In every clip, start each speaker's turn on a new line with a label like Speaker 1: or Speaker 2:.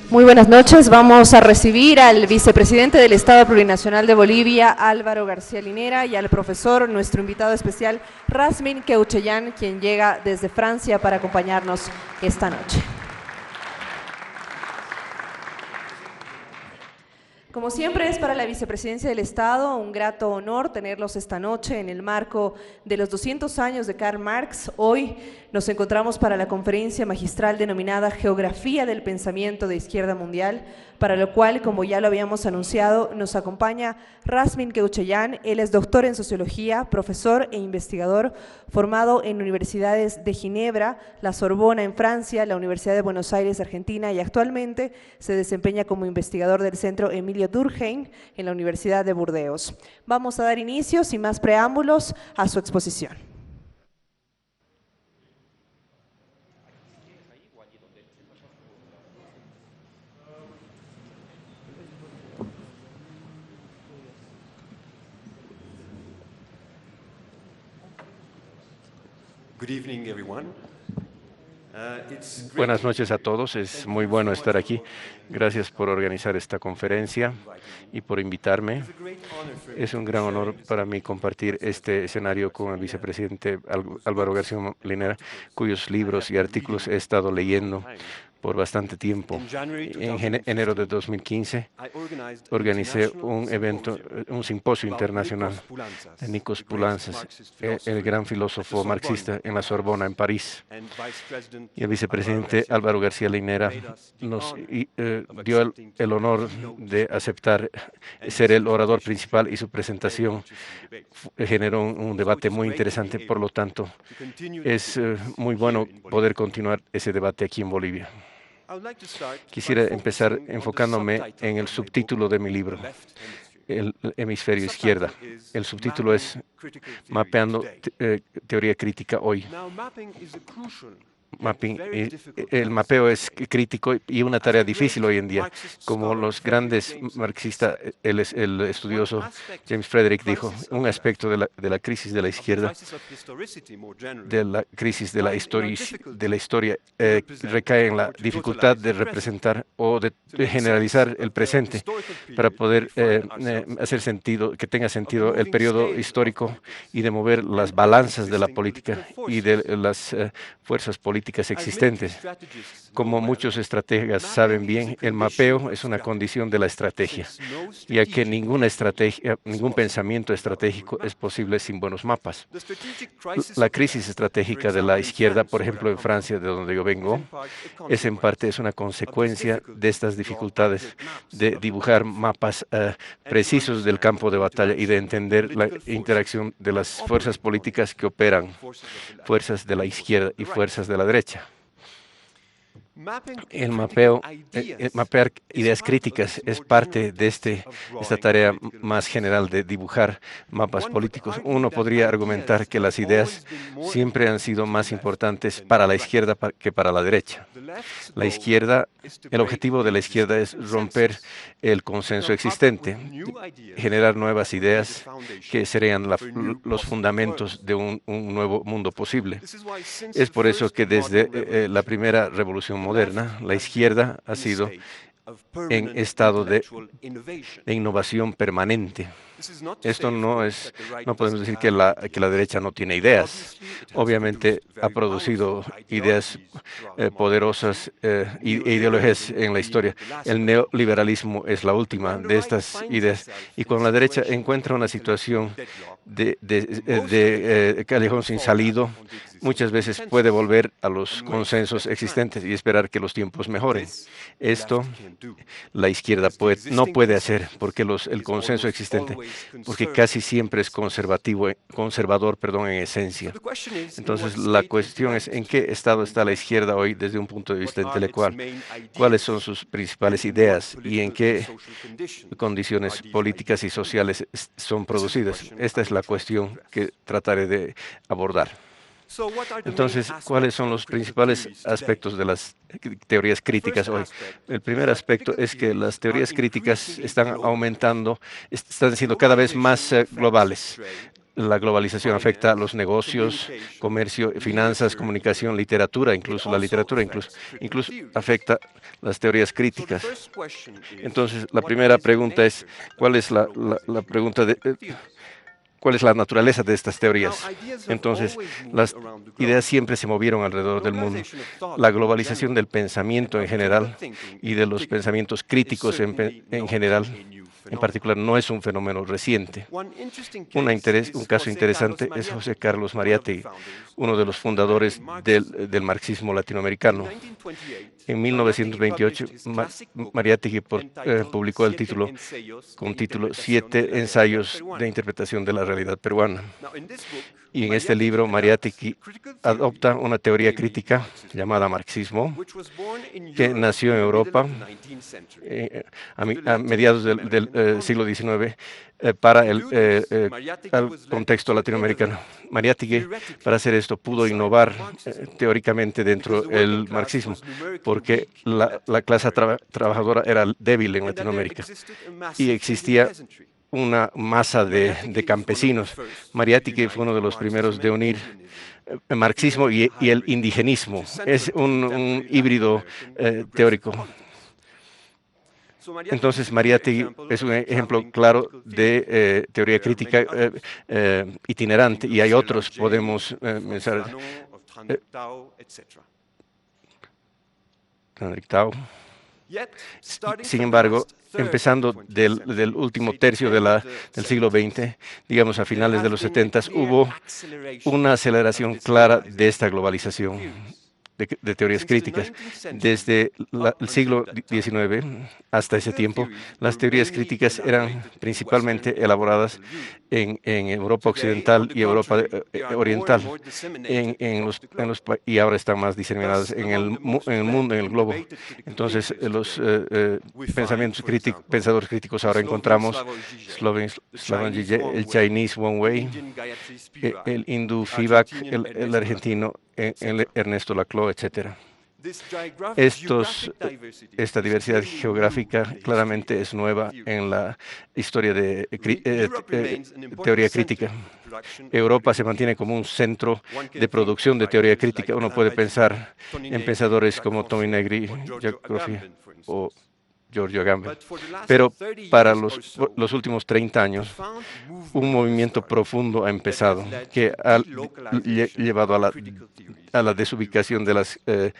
Speaker 1: Muy buenas noches. Vamos a recibir al vicepresidente del Estado Plurinacional de Bolivia, Álvaro García Linera, y al profesor, nuestro invitado especial, Rasmin Queuchellán, quien llega desde Francia para acompañarnos esta noche. Como siempre, es para la Vicepresidencia del Estado un grato honor tenerlos esta noche en el marco de los 200 años de Karl Marx. Hoy nos encontramos para la conferencia magistral denominada Geografía del Pensamiento de Izquierda Mundial, para lo cual, como ya lo habíamos anunciado, nos acompaña Rasmin Queuchellán. Él es doctor en Sociología, profesor e investigador, formado en universidades de Ginebra, la Sorbona en Francia, la Universidad de Buenos Aires, Argentina, y actualmente se desempeña como investigador del Centro Emilio Durkheim en la Universidad de Burdeos. Vamos a dar inicio, sin más preámbulos, a su exposición.
Speaker 2: Good evening, everyone.
Speaker 3: Buenas noches a todos, es muy bueno estar aquí. Gracias por organizar esta conferencia y por invitarme. Es un gran honor para mí compartir este escenario con el vicepresidente Álvaro García Linera, cuyos libros y artículos he estado leyendo por bastante tiempo. En enero de 2015 organicé un evento, un simposio internacional de Nikos Poulantzas, el gran filósofo marxista, en la Sorbona, en París. Y el vicepresidente Álvaro García Linera nos dio el honor de aceptar ser el orador principal, y su presentación generó un debate muy interesante. Por lo tanto, es muy bueno poder continuar ese debate aquí en Bolivia. Quisiera empezar enfocándome en el subtítulo de mi libro, El hemisferio izquierda. El subtítulo es Mapeando teoría crítica hoy. El mapeo es crítico y una tarea difícil hoy en día. Como los grandes marxistas, el estudioso James Frederick dijo, un aspecto de la crisis de la izquierda, de la crisis de la historia, recae en la dificultad de representar o de generalizar el presente para poder hacer sentido, que tenga sentido el periodo histórico, y de mover las balanzas de la política y de las fuerzas políticas existentes. Como muchos estrategas saben bien, el mapeo es una condición de la estrategia, ya que ningún pensamiento estratégico es posible sin buenos mapas. La crisis estratégica de la izquierda, por ejemplo, en Francia, de donde yo vengo, en parte es una consecuencia de estas dificultades de dibujar mapas precisos del campo de batalla y de entender la interacción de las fuerzas políticas que operan, fuerzas de la izquierda y fuerzas de la derecha. Mapear ideas críticas es parte de esta tarea más general de dibujar mapas políticos. Uno podría argumentar que las ideas siempre han sido más importantes para la izquierda que para la derecha. El objetivo de la izquierda es romper el consenso existente, generar nuevas ideas que serían los fundamentos de un nuevo mundo posible. Es por eso que desde la primera revolución moderna, la izquierda ha sido en estado de innovación permanente. Esto no podemos decir que la derecha no tiene ideas. Obviamente ha producido ideas poderosas e ideologías en la historia. El neoliberalismo es la última de estas ideas. Y cuando la derecha encuentra una situación de callejón sin salida, muchas veces puede volver a los consensos existentes y esperar que los tiempos mejoren. Esto la izquierda no puede hacer, porque el consenso existente, porque casi siempre es conservador, en esencia. Entonces, la cuestión es en qué estado está la izquierda hoy desde un punto de vista intelectual, cuáles son sus principales ideas y en qué condiciones políticas y sociales son producidas. Esta es la cuestión que trataré de abordar. Entonces, ¿cuáles son los principales aspectos de las teorías críticas hoy? El primer aspecto es que las teorías críticas están aumentando, están siendo cada vez más globales. La globalización afecta a los negocios, comercio, finanzas, comunicación, literatura, incluso la literatura, incluso afecta las teorías críticas. Entonces, la primera pregunta es, ¿cuál es la pregunta de cuál es la naturaleza de estas teorías? Entonces, las ideas siempre se movieron alrededor del mundo. La globalización del pensamiento en general y de los pensamientos críticos en general, en particular, no es un fenómeno reciente. Un caso interesante es José Carlos Mariátegui, uno de los fundadores del marxismo latinoamericano. En 1928, Mariátegui publicó el título Siete ensayos de interpretación de la realidad peruana. Y en este libro, Mariátegui adopta una teoría crítica llamada marxismo, que nació en Europa a mediados del siglo XIX para el contexto latinoamericano. Mariátegui, para hacer esto, pudo innovar teóricamente dentro del marxismo, porque la clase trabajadora era débil en Latinoamérica y existía una masa de campesinos. Mariátegui fue uno de los primeros de unir el marxismo y el indigenismo. Es un híbrido teórico. Entonces, Mariátegui es un ejemplo claro de teoría crítica itinerante, y hay otros, podemos mencionar Henrik Tao. Sin embargo, empezando del último tercio del siglo XX, digamos a finales de los 70, hubo una aceleración clara de esta globalización de teorías críticas. Desde el siglo XIX hasta ese tiempo, las teorías críticas eran principalmente elaboradas en Europa Occidental y Europa Oriental, y ahora están más diseminadas en el mundo, en el globo. Entonces, los pensadores críticos ahora encontramos Slavoj Žižek, el Chinese One Way, el hindú Spivak, el argentino Ernesto Laclau, etc. Esta diversidad geográfica claramente es nueva en la historia de teoría crítica. Europa se mantiene como un centro de producción de teoría crítica. Uno puede pensar en pensadores como Tommy Negri, Jack Coffey o Giorgio Agamben. Pero para los últimos 30 años, un movimiento profundo ha empezado que ha llevado a la desubicación de las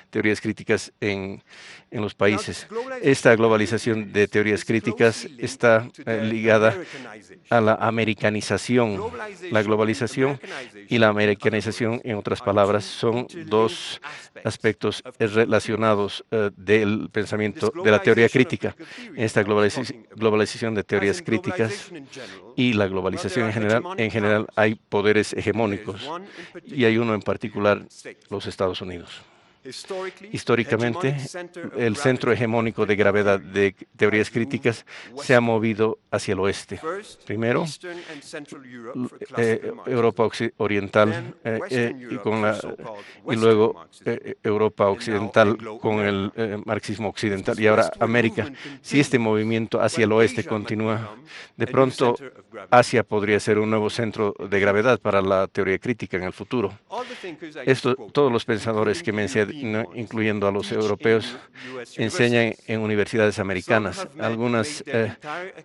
Speaker 3: teorías críticas en los países. Esta globalización de teorías críticas está ligada a la americanización. La globalización y la americanización, en otras palabras, son dos aspectos relacionados del pensamiento de la teoría crítica. Esta globalización de teorías críticas y la globalización en general hay poderes hegemónicos, y hay uno en particular, los Estados Unidos. Históricamente, el centro hegemónico de gravedad de teorías críticas se ha movido hacia el oeste. Primero, Europa Oriental y luego Europa Occidental con el marxismo occidental, y ahora América. Si este movimiento hacia el oeste continúa, de pronto Asia podría ser un nuevo centro de gravedad para la teoría crítica en el futuro. Todos los pensadores que mencioné, incluyendo a los europeos, enseñan en universidades americanas. Algunas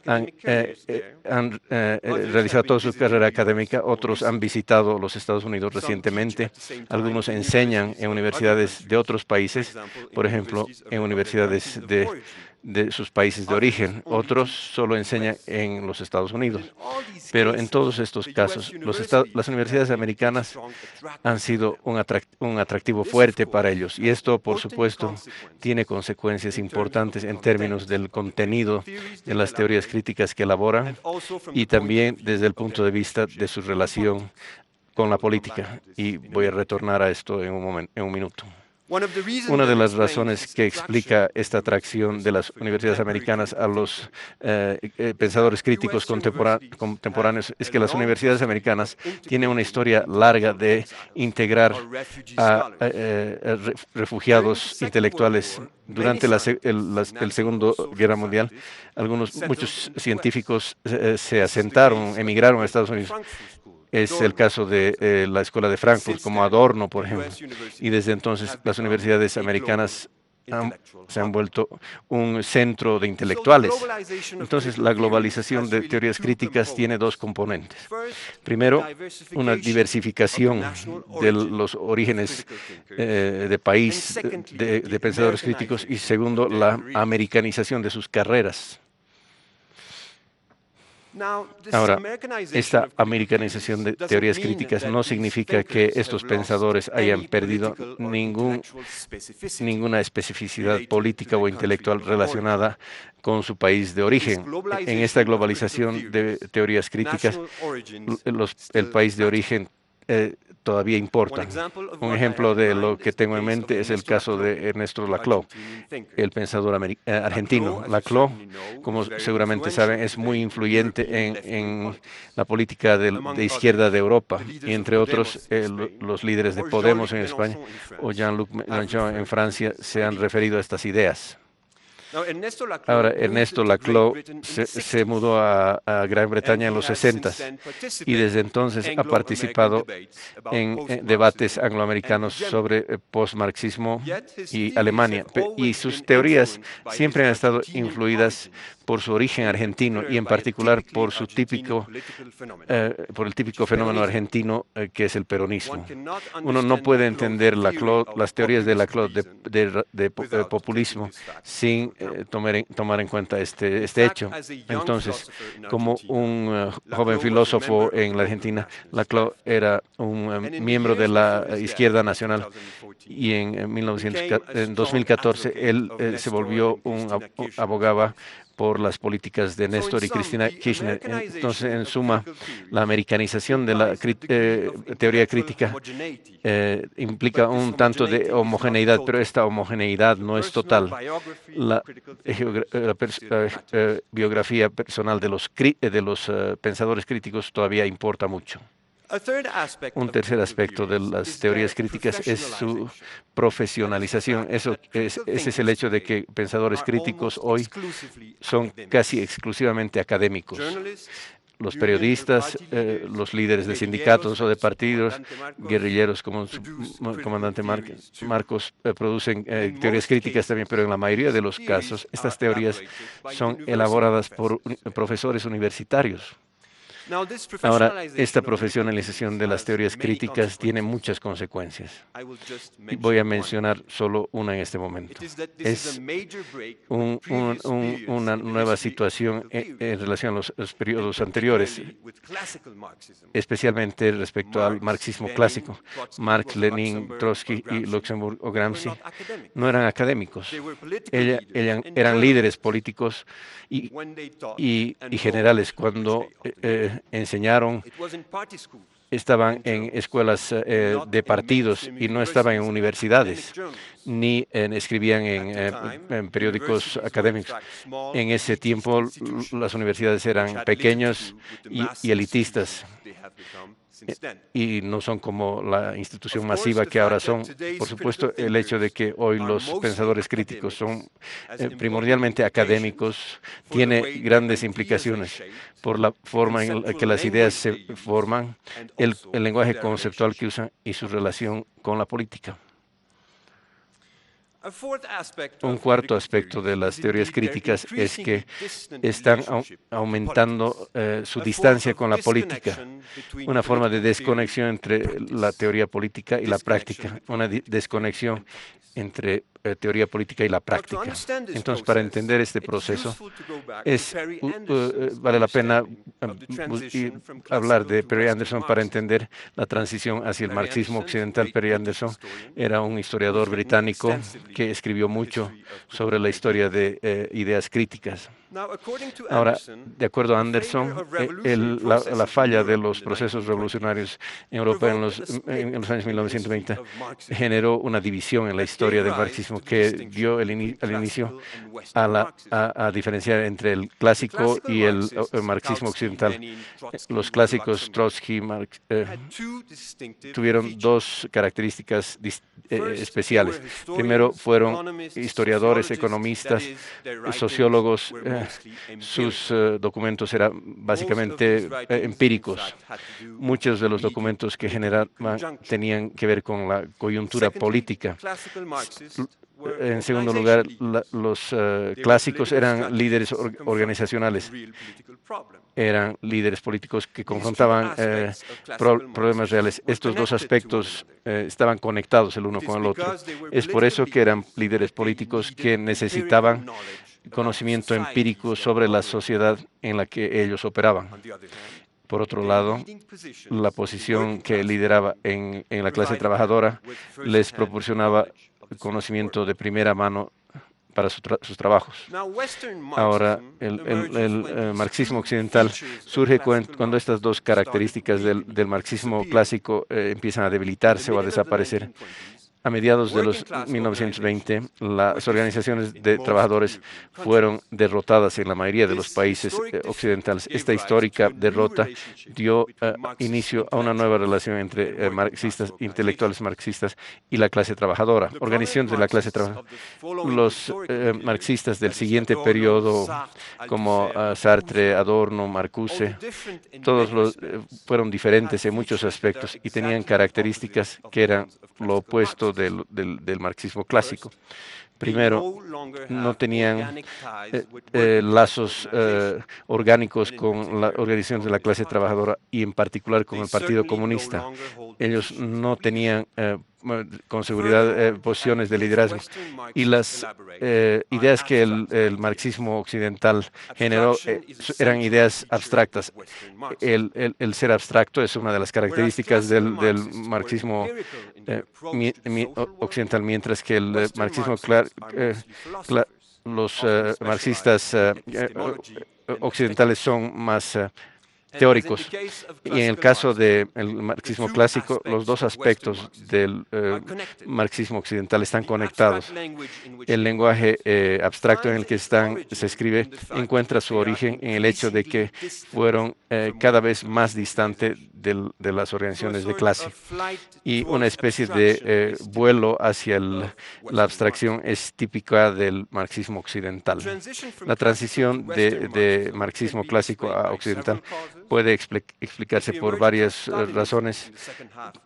Speaker 3: han realizado toda su carrera académica, otros han visitado los Estados Unidos recientemente, algunos enseñan en universidades de otros países, por ejemplo, en universidades de sus países de origen, otros solo enseñan en los Estados Unidos. Pero en todos estos casos, las universidades americanas han sido un atractivo fuerte para ellos, y esto, por supuesto, tiene consecuencias importantes en términos del contenido de las teorías críticas que elaboran, y también desde el punto de vista de su relación con la política. Y voy a retornar a esto en un minuto. Una de las razones que explica esta atracción de las universidades americanas a los pensadores críticos contemporáneos es que las universidades americanas tienen una historia larga de integrar a refugiados intelectuales. Durante la Segunda Guerra Mundial, muchos científicos se asentaron, emigraron a Estados Unidos. Es el caso de la Escuela de Frankfurt, como Adorno, por ejemplo. Y desde entonces las universidades americanas se han vuelto un centro de intelectuales. Entonces, la globalización de teorías críticas tiene dos componentes. Primero, una diversificación de los orígenes de país de pensadores críticos y segundo, la americanización de sus carreras. Ahora, esta americanización de teorías críticas no significa que estos pensadores hayan perdido ninguna especificidad política o intelectual relacionada con su país de origen. En esta globalización de teorías críticas, el país de origen todavía importa. Un ejemplo de lo que tengo en mente es el caso de Ernesto Laclau, el pensador argentino. Laclau, como seguramente saben, es muy influyente en la política de izquierda de Europa, y entre otros los líderes de Podemos en España o Jean-Luc Mélenchon en Francia se han referido a estas ideas. Ahora, Ernesto Laclau se mudó a Gran Bretaña en los 60 y desde entonces ha participado en debates angloamericanos sobre postmarxismo y Alemania. Y sus teorías siempre han estado influidas por su origen argentino y en particular por el típico fenómeno argentino que es el peronismo. Uno no puede entender las teorías de Laclau de populismo sin tomar en cuenta este hecho. Entonces, como un joven filósofo en la Argentina, Laclau era un miembro de la izquierda nacional y en 2014 él se volvió abogaba por las políticas de Néstor y Cristina Kirchner. Entonces, en suma, la americanización de la teoría crítica implica un tanto de homogeneidad, pero esta homogeneidad no es total. La biografía personal de los pensadores críticos todavía importa mucho. Un tercer aspecto de las teorías críticas es su profesionalización. Ese es el hecho de que pensadores críticos hoy son casi exclusivamente académicos. Los periodistas, los líderes de sindicatos o de partidos, guerrilleros como su comandante Marcos, producen teorías críticas también, pero en la mayoría de los casos estas teorías son elaboradas por profesores universitarios. Ahora, esta profesionalización de las teorías críticas tiene muchas consecuencias. Voy a mencionar solo una en este momento. Es una nueva situación en relación a los periodos anteriores, especialmente respecto al marxismo clásico. Marx, Lenin, Trotsky y Luxemburg o Gramsci no eran académicos. Eran líderes políticos y generales cuando enseñaron, estaban en escuelas de partidos y no estaban en universidades, ni escribían en periódicos académicos. En ese tiempo las universidades eran pequeñas y elitistas. Y no son como la institución masiva que ahora son. Por supuesto, el hecho de que hoy los pensadores críticos son primordialmente académicos tiene grandes implicaciones por la forma en la que las ideas se forman, el lenguaje conceptual que usan y su relación con la política. Un cuarto aspecto de las teorías críticas es que están aumentando su distancia con la política, una forma de desconexión entre la teoría política y la práctica, una desconexión entre teoría política y la práctica. Entonces, para entender este proceso, vale la pena hablar de Perry Anderson para entender la transición hacia el marxismo occidental. Perry Anderson era un historiador británico que escribió mucho sobre la historia de ideas críticas. Ahora, de acuerdo a Anderson, la falla de los procesos revolucionarios en Europa en los años 1920 generó una división en la historia del marxismo marxismo que dio al inicio a diferenciar entre el clásico y el marxismo occidental. Los clásicos Trotsky, Marx, tuvieron dos características especiales. Primero, fueron historiadores, economistas, sociólogos. Sus documentos eran básicamente empíricos. Muchos de los documentos que generaban tenían que ver con la coyuntura política. En segundo lugar, los clásicos eran líderes organizacionales, eran líderes políticos que confrontaban problemas reales. Estos dos aspectos estaban conectados el uno con el otro. Es por eso que eran líderes políticos que necesitaban conocimiento empírico sobre la sociedad en la que ellos operaban. Por otro lado, la posición que lideraba en la clase trabajadora les proporcionaba conocimiento de primera mano para sus trabajos. Ahora, el marxismo occidental surge cuando estas dos características del marxismo clásico empiezan a debilitarse o a desaparecer. A mediados de los 1920, las organizaciones de trabajadores fueron derrotadas en la mayoría de los países occidentales. Esta histórica derrota dio inicio a una nueva relación entre marxistas, intelectuales marxistas y la clase trabajadora, organizaciones de la clase trabajadora. Los marxistas del siguiente periodo, como Sartre, Adorno, Marcuse, todos fueron diferentes en muchos aspectos y tenían características que eran lo opuesto del marxismo clásico. Primero, no tenían lazos orgánicos con las organizaciones de la clase trabajadora y en particular con el Partido Comunista. Ellos no tenían con seguridad posiciones de liderazgo. Y las ideas que el marxismo occidental generó eran ideas abstractas. El ser abstracto es una de las características del marxismo occidental, mientras que el marxismo los marxistas occidentales son más teóricos. Y en el caso del marxismo clásico, los dos aspectos del marxismo occidental están conectados. El lenguaje abstracto en el que se escribe encuentra su origen en el hecho de que fueron cada vez más distantes de las organizaciones de clase. Y una especie de vuelo hacia la abstracción es típica del marxismo occidental. La transición de marxismo clásico a occidental puede explicarse por varias razones,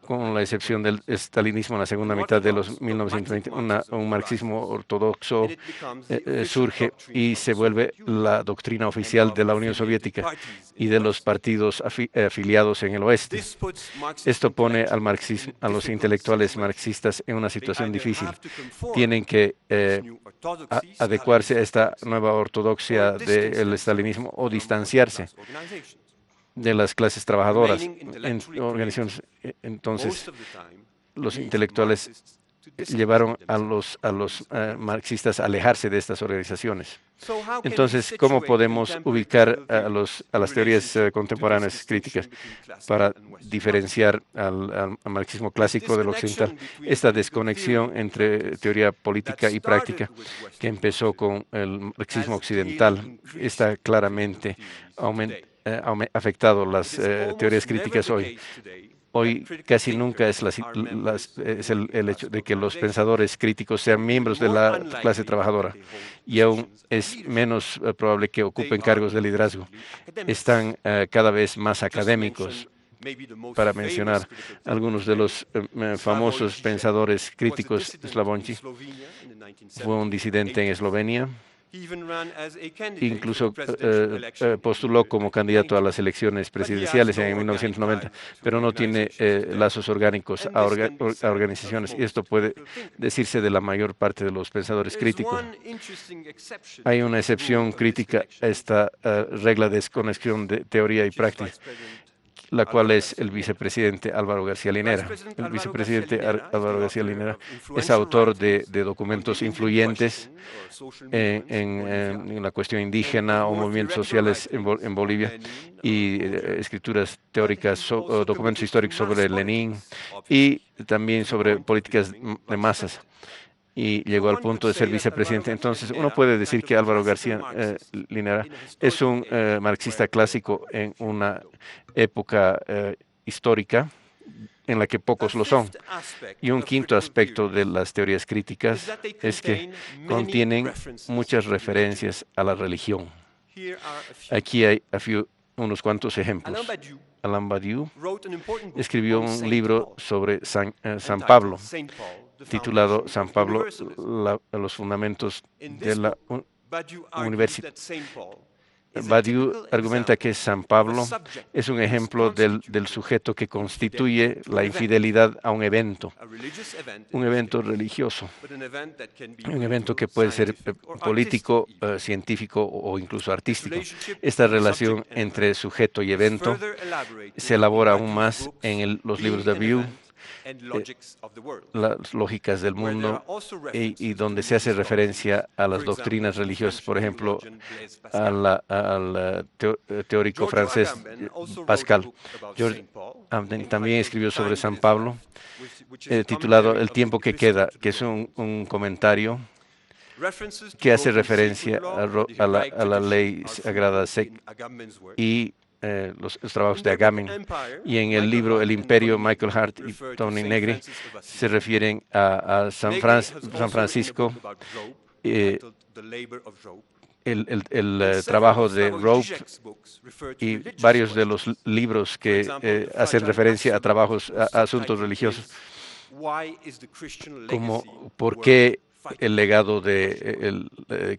Speaker 3: con la excepción del estalinismo en la segunda mitad de los 1920. Un marxismo ortodoxo surge y se vuelve la doctrina oficial de la Unión Soviética y de los partidos afiliados en el oeste. Esto pone a los intelectuales marxistas en una situación difícil. Tienen que adecuarse a esta nueva ortodoxia del estalinismo o distanciarse de las clases trabajadoras en organizaciones. Entonces, los intelectuales llevaron a los marxistas a alejarse de estas organizaciones. Entonces, ¿cómo podemos ubicar a las teorías contemporáneas críticas para diferenciar al marxismo clásico del occidental? Esta desconexión entre teoría política y práctica que empezó con el marxismo occidental está claramente afectado las teorías críticas hoy. Hoy casi nunca es el hecho de que los pensadores críticos sean miembros de la clase trabajadora y aún es menos probable que ocupen cargos de liderazgo. Están cada vez más académicos. Para mencionar algunos de los famosos pensadores críticos, Slavonji fue un disidente en Eslovenia. Incluso postuló como candidato a las elecciones presidenciales en 1990, pero no tiene lazos orgánicos a organizaciones, y esto puede decirse de la mayor parte de los pensadores críticos. Hay una excepción crítica a esta regla de desconexión de teoría y práctica, la cual es el vicepresidente Álvaro García Linera. El vicepresidente Álvaro García Linera es autor de documentos influyentes en la cuestión indígena o movimientos sociales en Bolivia y escrituras teóricas, documentos históricos sobre Lenin y también sobre políticas de masas. y llegó al punto de ser vicepresidente. Entonces, uno puede decir que Álvaro García Linera es un marxista clásico en una época histórica en la que pocos lo son. Y un quinto aspecto de las teorías críticas es que contienen muchas referencias a la religión. Aquí hay unos cuantos ejemplos. Alain Badiou escribió un libro sobre San Pablo, titulado San Pablo, los fundamentos de la universidad. Badiou argumenta que San Pablo es un ejemplo del sujeto que constituye la infidelidad a un evento religioso, un evento que puede ser político, científico o incluso artístico. Esta relación entre sujeto y evento se elabora aún más en los libros de Badiou, las lógicas del mundo, y donde se hace referencia a las doctrinas religiosas, por ejemplo, al teórico francés Pascal. George Ampden también escribió sobre San Pablo, titulado El tiempo que queda, que es un comentario que hace referencia a la ley sagrada y los trabajos de Agamben. Y en el libro El Imperio, Michael Hart y Tony Negri se refieren a San Francisco, el trabajo de Rope y varios de los libros que hacen referencia a trabajos, a asuntos religiosos, como por qué el legado del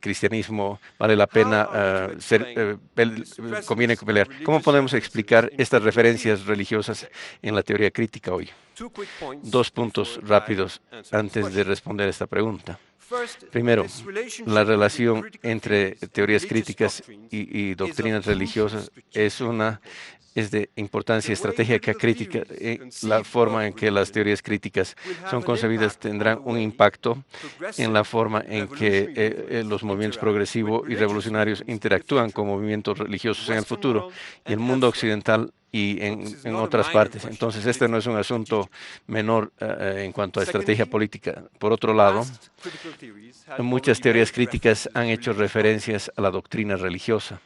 Speaker 3: cristianismo vale la pena conviene pelear. ¿Cómo podemos explicar estas referencias religiosas en la teoría crítica hoy? 2 puntos rápidos antes de responder esta pregunta. Primero, la relación entre teorías críticas y doctrinas religiosas es de importancia estratégica crítica. La forma en que las teorías críticas son concebidas tendrán un impacto en la forma en que los movimientos progresivos y revolucionarios interactúan con movimientos religiosos en el futuro y el mundo occidental y en otras partes. Entonces, este no es un asunto menor en cuanto a estrategia política. Por otro lado, muchas teorías críticas han hecho referencias a la doctrina religiosa.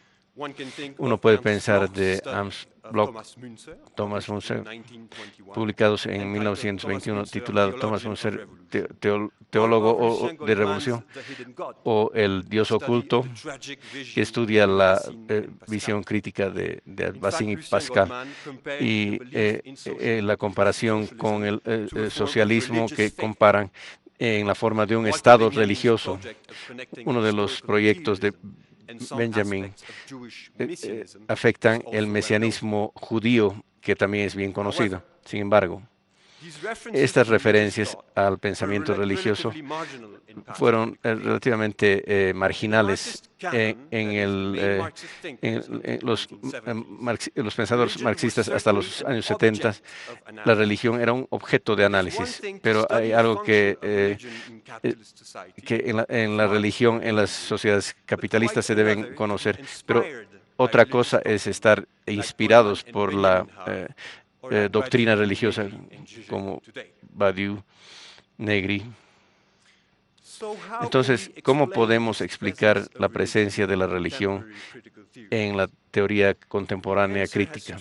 Speaker 3: Uno puede pensar de Ernst Bloch, Thomas Müntzer, publicados en 1921, titulado Thomas Müntzer, teólogo de revolución, o El Dios oculto, que estudia la visión crítica de Bassin y Pascal, y la comparación con el socialismo, que comparan en la forma de un Estado religioso. Uno de los proyectos de Benjamin afectan el mesianismo judío, que también es bien conocido. Sin embargo, estas referencias al pensamiento religioso fueron relativamente marginales en los pensadores marxistas hasta los años 70. La religión era un objeto de análisis, pero hay algo que en la religión, en las sociedades capitalistas se deben conocer, pero otra cosa es estar inspirados por la doctrina religiosa, como Badiou, Negri. Entonces, ¿cómo podemos explicar la presencia de la religión en la teoría contemporánea crítica?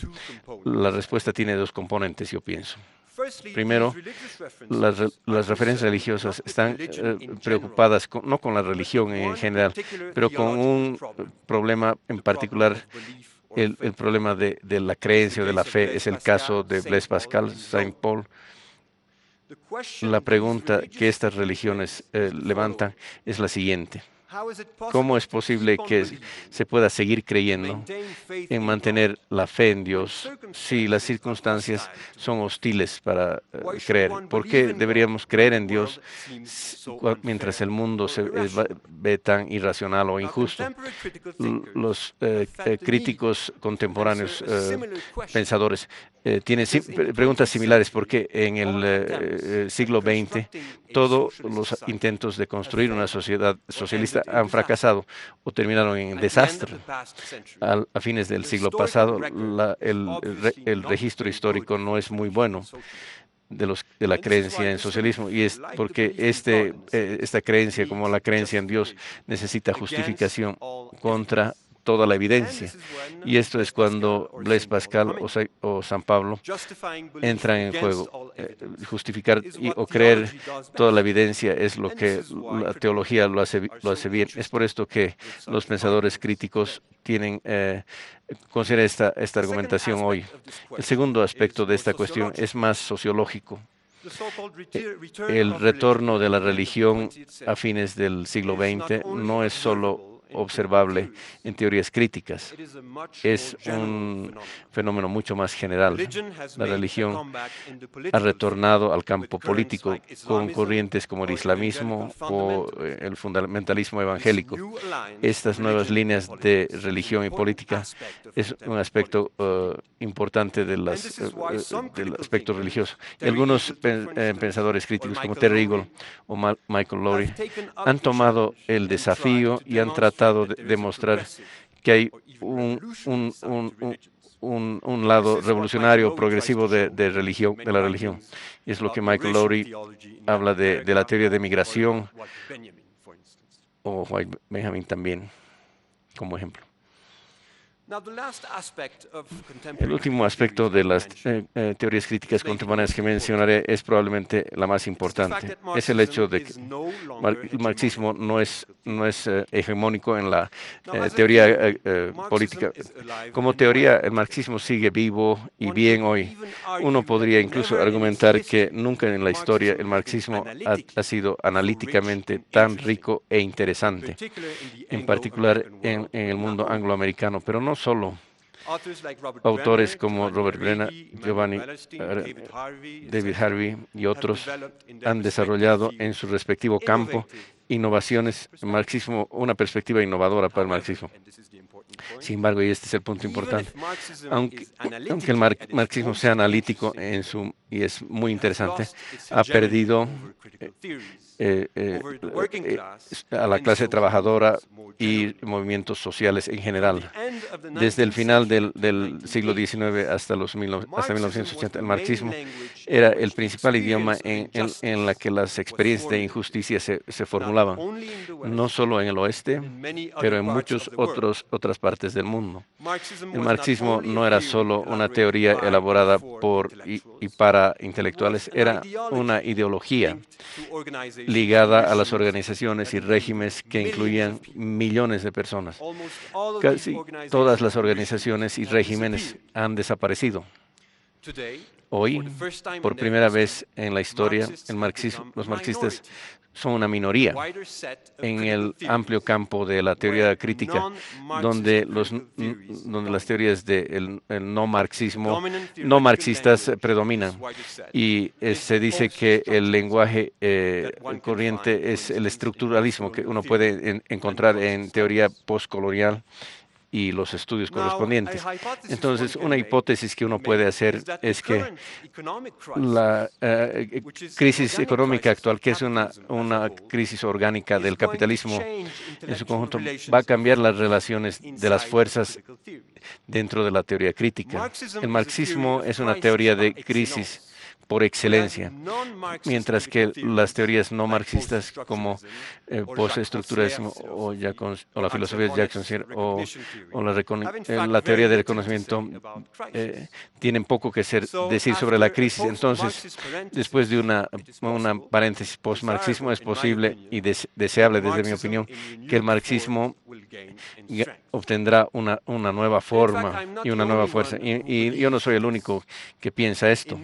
Speaker 3: La respuesta tiene 2 componentes, yo pienso. Primero, las referencias religiosas están preocupadas no con la religión en general, pero con un problema en particular. El problema de la creencia o de la fe es el caso de Blaise Pascal, Saint Paul. La pregunta que estas religiones levantan es la siguiente: ¿cómo es posible que se pueda seguir creyendo en mantener la fe en Dios si las circunstancias son hostiles para creer? ¿Por qué deberíamos creer en Dios mientras el mundo se ve tan irracional o injusto? Los críticos contemporáneos, pensadores, tienen preguntas similares, porque en el siglo XX todos los intentos de construir una sociedad socialista han fracasado o terminaron en desastre. A fines del siglo pasado, el registro histórico no es muy bueno. de la creencia en socialismo, y es porque esta creencia, como la creencia en Dios, necesita justificación contra toda la evidencia. Y esto es cuando Blaise Pascal o San Pablo entran en juego. Justificar o creer toda la evidencia es lo que la teología lo hace bien. Es por esto que los pensadores críticos consideran esta argumentación hoy. El segundo aspecto de esta cuestión es más sociológico. El retorno de la religión a fines del siglo XX no es solo observable en teorías críticas, es un fenómeno mucho más general. La religión ha retornado al campo político con corrientes como el islamismo o el fundamentalismo evangélico. Estas nuevas líneas de religión y política es un aspecto importante del aspecto religioso. Y algunos pensadores críticos como Terry Eagle o Michael Lowry han tomado el desafío y han tratado de demostrar que hay un lado revolucionario, progresivo de la religión. Y es lo que Michael Lowry habla de la teoría de migración, o White Benjamin también, como ejemplo. El último aspecto de las teorías críticas contemporáneas que mencionaré es probablemente la más importante. Es el hecho de que el marxismo no es hegemónico en la teoría política. Como teoría, el marxismo sigue vivo y bien hoy. Uno podría incluso argumentar que nunca en la historia el marxismo ha sido analíticamente tan rico e interesante, en particular en el mundo angloamericano, pero no solo. Autores como Robert Brenner, David Harvey y otros han desarrollado en su respectivo campo innovaciones, una perspectiva innovadora para el marxismo. Sin embargo, y este es el punto importante, aunque el marxismo sea analítico y es muy interesante, ha perdido a la clase trabajadora y movimientos sociales en general. Desde el final del siglo XIX hasta 1980, el marxismo era el principal idioma en la que las experiencias de injusticia se formulaban, no solo en el oeste, pero en muchas otras partes del mundo. El marxismo no era solo una teoría elaborada por y para intelectuales, era una ideología ligada a las organizaciones y regímenes que incluían millones de personas. Casi todas las organizaciones y regímenes han desaparecido. Hoy, por primera vez en la historia, los marxistas son una minoría en el amplio campo de la teoría crítica, donde las teorías del no marxistas predominan. Y se dice que el lenguaje corriente es el estructuralismo que uno puede encontrar en teoría postcolonial y los estudios correspondientes. Entonces, una hipótesis que uno puede hacer es que la crisis económica actual, que es una crisis orgánica del capitalismo en su conjunto, va a cambiar las relaciones de las fuerzas dentro de la teoría crítica. El marxismo es una teoría de crisis por excelencia, mientras que las teorías no marxistas como postestructuralismo o la filosofía de Jackson o la teoría del reconocimiento tienen poco que decir sobre la crisis. Entonces, después de una paréntesis post-marxismo, es posible y deseable, desde mi opinión, que el marxismo obtendrá una nueva forma y una nueva fuerza. Y yo no soy el único que piensa esto.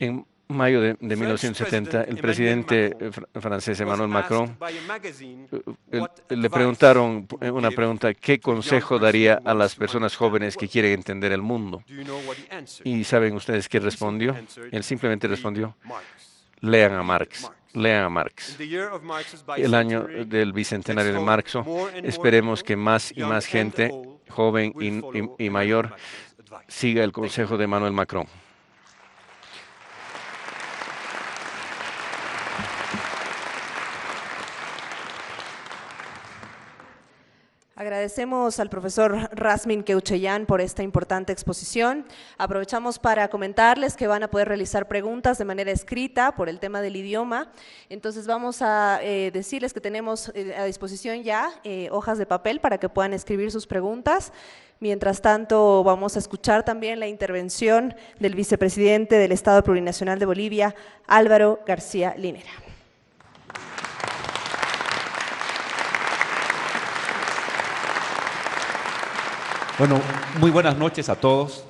Speaker 3: En mayo de 1970, el presidente francés Emmanuel Macron le preguntaron una pregunta: ¿qué consejo daría a las personas jóvenes que quieren entender el mundo? ¿Y saben ustedes qué respondió? Él simplemente respondió: lean a Marx. Lean a Marx. El año del bicentenario de Marx, esperemos que más y más gente, joven y mayor, siga el consejo de Emmanuel Macron.
Speaker 1: Agradecemos al profesor Rasmin Keuchellán por esta importante exposición. Aprovechamos para comentarles que van a poder realizar preguntas de manera escrita por el tema del idioma. Entonces vamos a decirles que tenemos a disposición ya hojas de papel para que puedan escribir sus preguntas. Mientras tanto, vamos a escuchar también la intervención del vicepresidente del Estado Plurinacional de Bolivia, Álvaro García Linera.
Speaker 2: Bueno, muy buenas noches a todos.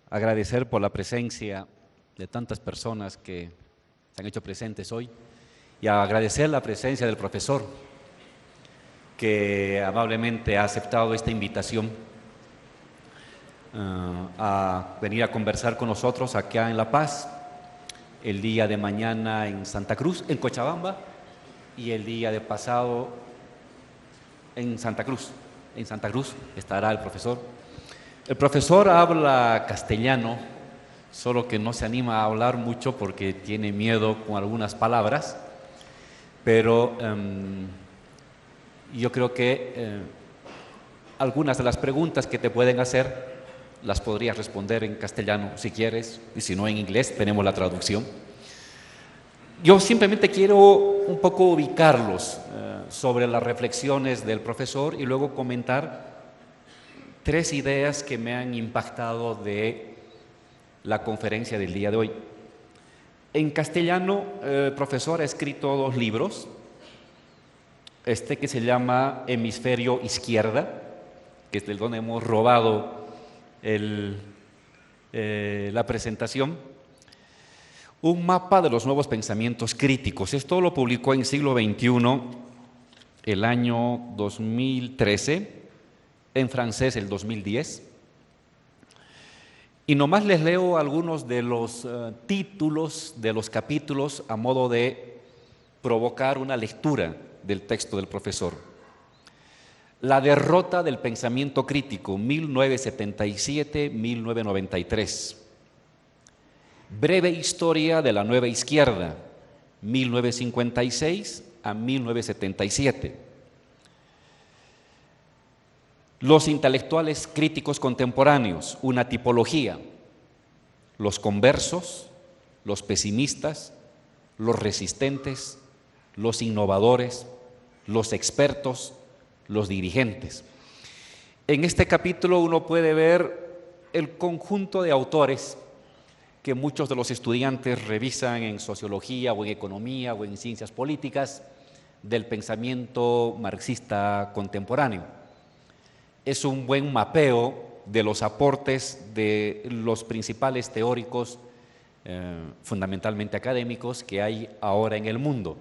Speaker 2: Agradecer por la presencia de tantas personas que se han hecho presentes hoy y agradecer la presencia del profesor que amablemente ha aceptado esta invitación a venir a conversar con nosotros acá en La Paz, el día de mañana en Santa Cruz, en Cochabamba, y el día de pasado en Santa Cruz. En Santa Cruz estará el profesor. El profesor habla castellano, solo que no se anima a hablar mucho porque tiene miedo con algunas palabras, pero yo creo que algunas de las preguntas que te pueden hacer las podrías responder en castellano si quieres, y si no en inglés, tenemos la traducción. Yo simplemente quiero un poco ubicarlos sobre las reflexiones del profesor y luego comentar tres ideas que me han impactado de la conferencia del día de hoy. En castellano, el profesor ha escrito 2 libros, este que se llama Hemisferio Izquierda, que es del donde hemos robado la presentación, un mapa de los nuevos pensamientos críticos. Esto lo publicó en Siglo XXI el año 2013, en francés el 2010. Y nomás les leo algunos de los títulos de los capítulos a modo de provocar una lectura del texto del profesor. La derrota del pensamiento crítico, 1977-1993. Breve historia de la nueva izquierda, 1956 a 1977. Los intelectuales críticos contemporáneos, una tipología. Los conversos, los pesimistas, los resistentes, los innovadores, los expertos, los dirigentes. En este capítulo uno puede ver el conjunto de autores que muchos de los estudiantes revisan en sociología o en economía o en ciencias políticas del pensamiento marxista contemporáneo. Es un buen mapeo de los aportes de los principales teóricos, fundamentalmente académicos, que hay ahora en el mundo,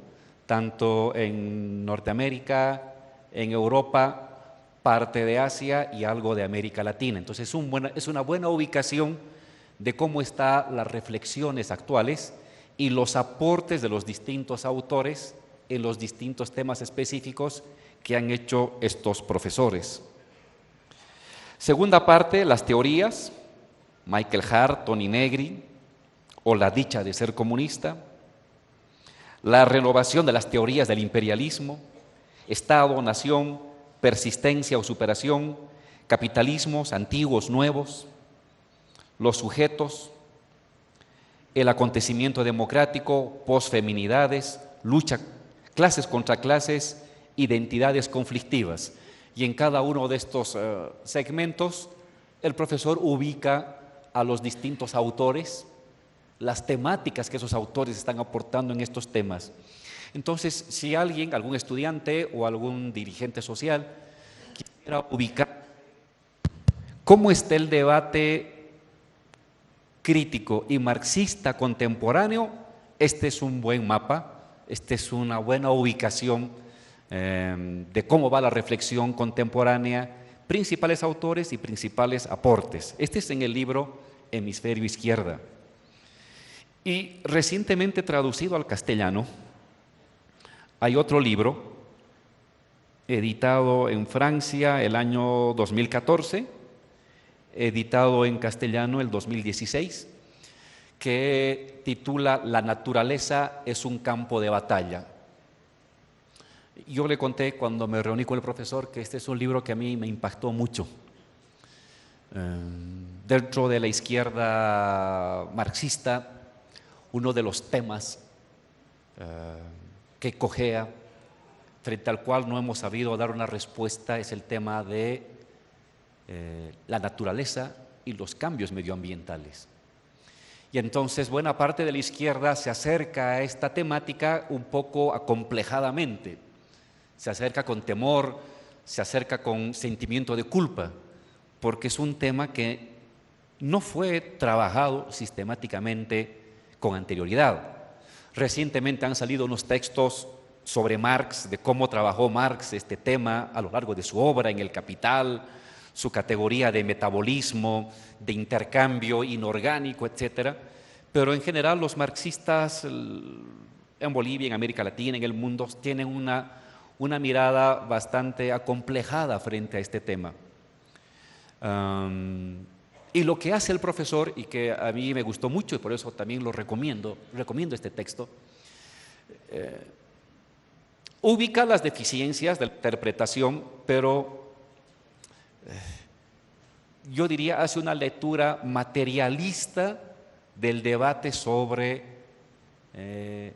Speaker 2: tanto en Norteamérica, en Europa, parte de Asia y algo de América Latina. Entonces es una buena ubicación de cómo están las reflexiones actuales y los aportes de los distintos autores en los distintos temas específicos que han hecho estos profesores. Segunda parte, las teorías, Michael Hart, Toni Negri, o La dicha de ser comunista, la renovación de las teorías del imperialismo, Estado, nación, persistencia o superación, capitalismos antiguos, nuevos, los sujetos, el acontecimiento democrático, posfeminidades, lucha, clases contra clases, identidades conflictivas. Y en cada uno de estos segmentos, el profesor ubica a los distintos autores, las temáticas que esos autores están aportando en estos temas. Entonces, si alguien, algún estudiante o algún dirigente social quisiera ubicar cómo está el debate crítico y marxista contemporáneo, este es un buen mapa, esta es una buena ubicación de cómo va la reflexión contemporánea, principales autores y principales aportes. Este es en el libro Hemisferio Izquierda. Y recientemente traducido al castellano, hay otro libro editado en Francia el año 2014, editado en castellano el 2016, que titula La naturaleza es un campo de batalla. Yo le conté cuando me reuní con el profesor que este es un libro que a mí me impactó mucho. Dentro de la izquierda marxista, uno de los temas que cojea, frente al cual no hemos sabido dar una respuesta, es el tema de la naturaleza y los cambios medioambientales. Y entonces buena parte de la izquierda se acerca a esta temática un poco acomplejadamente, se acerca con temor, se acerca con sentimiento de culpa, porque es un tema que no fue trabajado sistemáticamente con anterioridad. Recientemente han salido unos textos sobre Marx, de cómo trabajó Marx este tema a lo largo de su obra en El Capital, su categoría de metabolismo, de intercambio inorgánico, etcétera. Pero en general los marxistas en Bolivia, en América Latina, en el mundo, tienen una mirada bastante acomplejada frente a este tema. Y lo que hace el profesor, y que a mí me gustó mucho y por eso también lo recomiendo este texto, ubica las deficiencias de la interpretación, pero yo diría hace una lectura materialista del debate sobre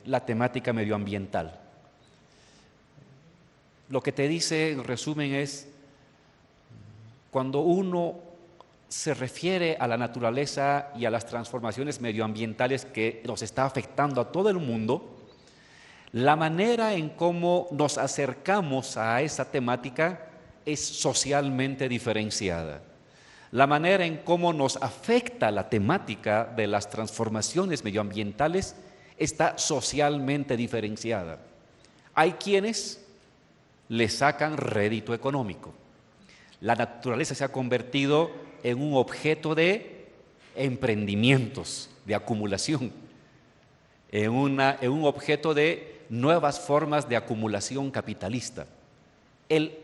Speaker 2: la temática medioambiental. Lo que te dice en resumen es, cuando uno se refiere a la naturaleza y a las transformaciones medioambientales que nos está afectando a todo el mundo, la manera en cómo nos acercamos a esa temática es socialmente diferenciada. La manera en cómo nos afecta la temática de las transformaciones medioambientales está socialmente diferenciada. Hay quienes le sacan rédito económico. La naturaleza se ha convertido en un objeto de emprendimientos, de acumulación, en un objeto de nuevas formas de acumulación capitalista. El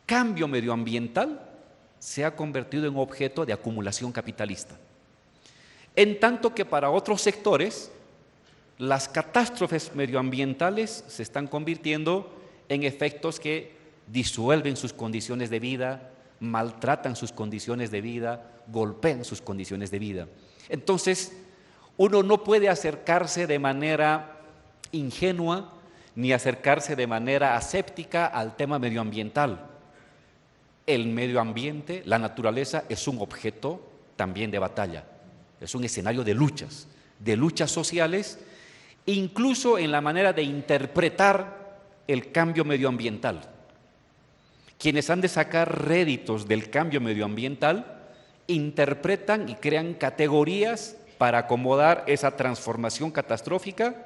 Speaker 2: cambio medioambiental se ha convertido en objeto de acumulación capitalista. En tanto que para otros sectores, las catástrofes medioambientales se están convirtiendo en efectos que disuelven sus condiciones de vida, maltratan sus condiciones de vida, golpean sus condiciones de vida. Entonces, uno no puede acercarse de manera ingenua ni acercarse de manera aséptica al tema medioambiental. El medio ambiente, la naturaleza, es un objeto también de batalla, es un escenario de luchas sociales, incluso en la manera de interpretar el cambio medioambiental. Quienes han de sacar réditos del cambio medioambiental interpretan y crean categorías para acomodar esa transformación catastrófica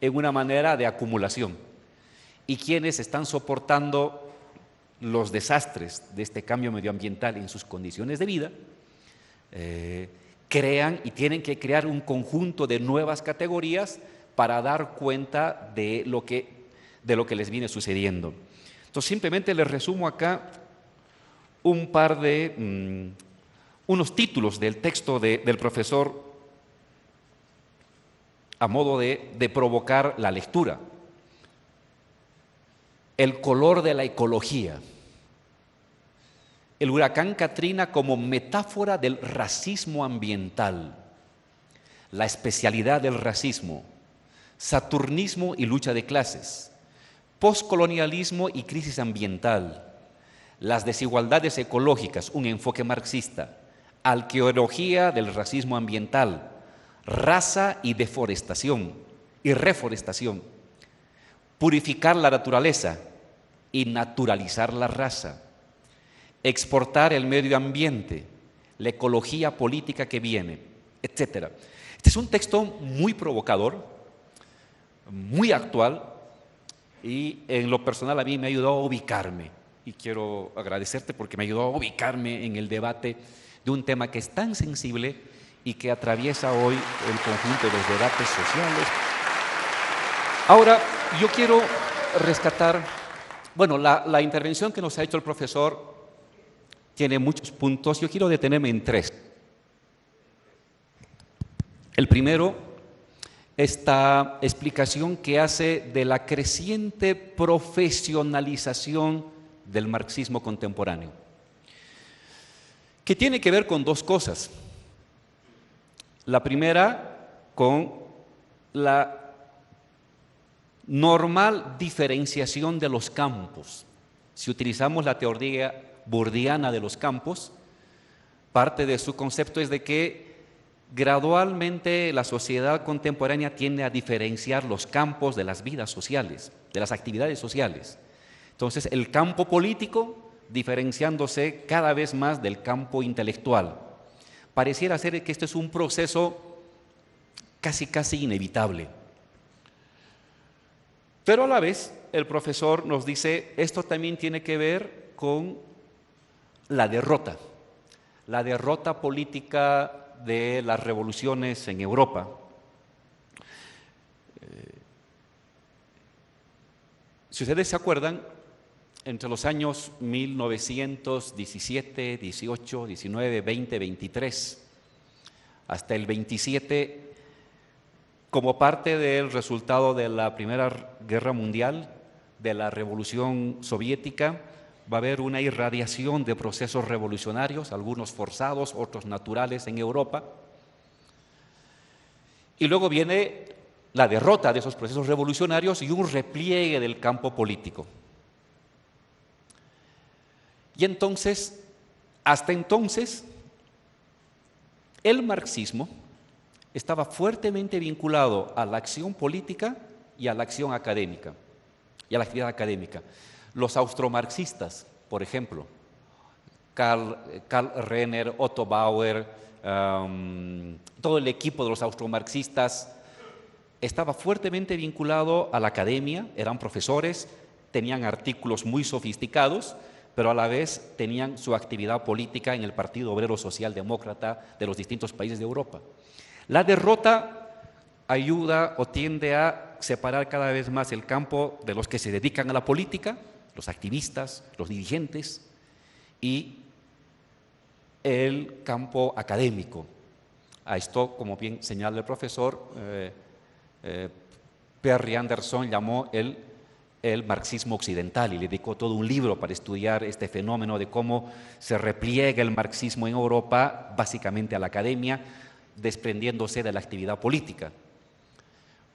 Speaker 2: en una manera de acumulación. Y quienes están soportando los desastres de este cambio medioambiental en sus condiciones de vida, crean y tienen que crear un conjunto de nuevas categorías para dar cuenta de lo que les viene sucediendo. Entonces, simplemente les resumo acá unos títulos del texto del profesor a modo de provocar la lectura. El color de la ecología. El huracán Katrina como metáfora del racismo ambiental. La especialidad del racismo. Saturnismo y lucha de clases. Postcolonialismo y crisis ambiental. Las desigualdades ecológicas, un enfoque marxista. Arqueología del racismo ambiental. Raza y deforestación y reforestación. Purificar la naturaleza y naturalizar la raza, exportar el medio ambiente, la ecología política que viene, etc. Este es un texto muy provocador, muy actual y en lo personal a mí me ayudó a ubicarme y quiero agradecerte porque me ayudó a ubicarme en el debate de un tema que es tan sensible y que atraviesa hoy el conjunto de los debates sociales. Ahora, yo quiero rescatar, bueno, la intervención que nos ha hecho el profesor tiene muchos puntos, yo quiero detenerme en tres. El primero esta explicación que hace de la creciente profesionalización del marxismo contemporáneo, que tiene que ver con dos cosas. La primera, con la normal diferenciación de los campos. Si utilizamos la teoría bourdiana de los campos, parte de su concepto es de que gradualmente la sociedad contemporánea tiende a diferenciar los campos de las vidas sociales, de las actividades sociales. Entonces, el campo político diferenciándose cada vez más del campo intelectual. Pareciera ser que este es un proceso casi inevitable. Pero a la vez, el profesor nos dice, esto también tiene que ver con la derrota política de las revoluciones en Europa. Si ustedes se acuerdan, entre los años 1917, 18, 19, 20, 23, hasta el 27, como parte del resultado de la Primera Guerra Mundial, de la Revolución Soviética, va a haber una irradiación de procesos revolucionarios, algunos forzados, otros naturales en Europa. Y luego viene la derrota de esos procesos revolucionarios y un repliegue del campo político. Y entonces, hasta entonces, el marxismo estaba fuertemente vinculado a la acción política y a la acción académica, y a la actividad académica. Los austromarxistas, por ejemplo, Karl Renner, Otto Bauer, todo el equipo de los austromarxistas estaba fuertemente vinculado a la academia, eran profesores, tenían artículos muy sofisticados, pero a la vez tenían su actividad política en el Partido Obrero Socialdemócrata de los distintos países de Europa. La derrota ayuda o tiende a separar cada vez más el campo de los que se dedican a la política, los activistas, los dirigentes, y el campo académico. A esto, como bien señala el profesor, Perry Anderson llamó el marxismo occidental y le dedicó todo un libro para estudiar este fenómeno de cómo se repliega el marxismo en Europa, básicamente a la academia, desprendiéndose de la actividad política,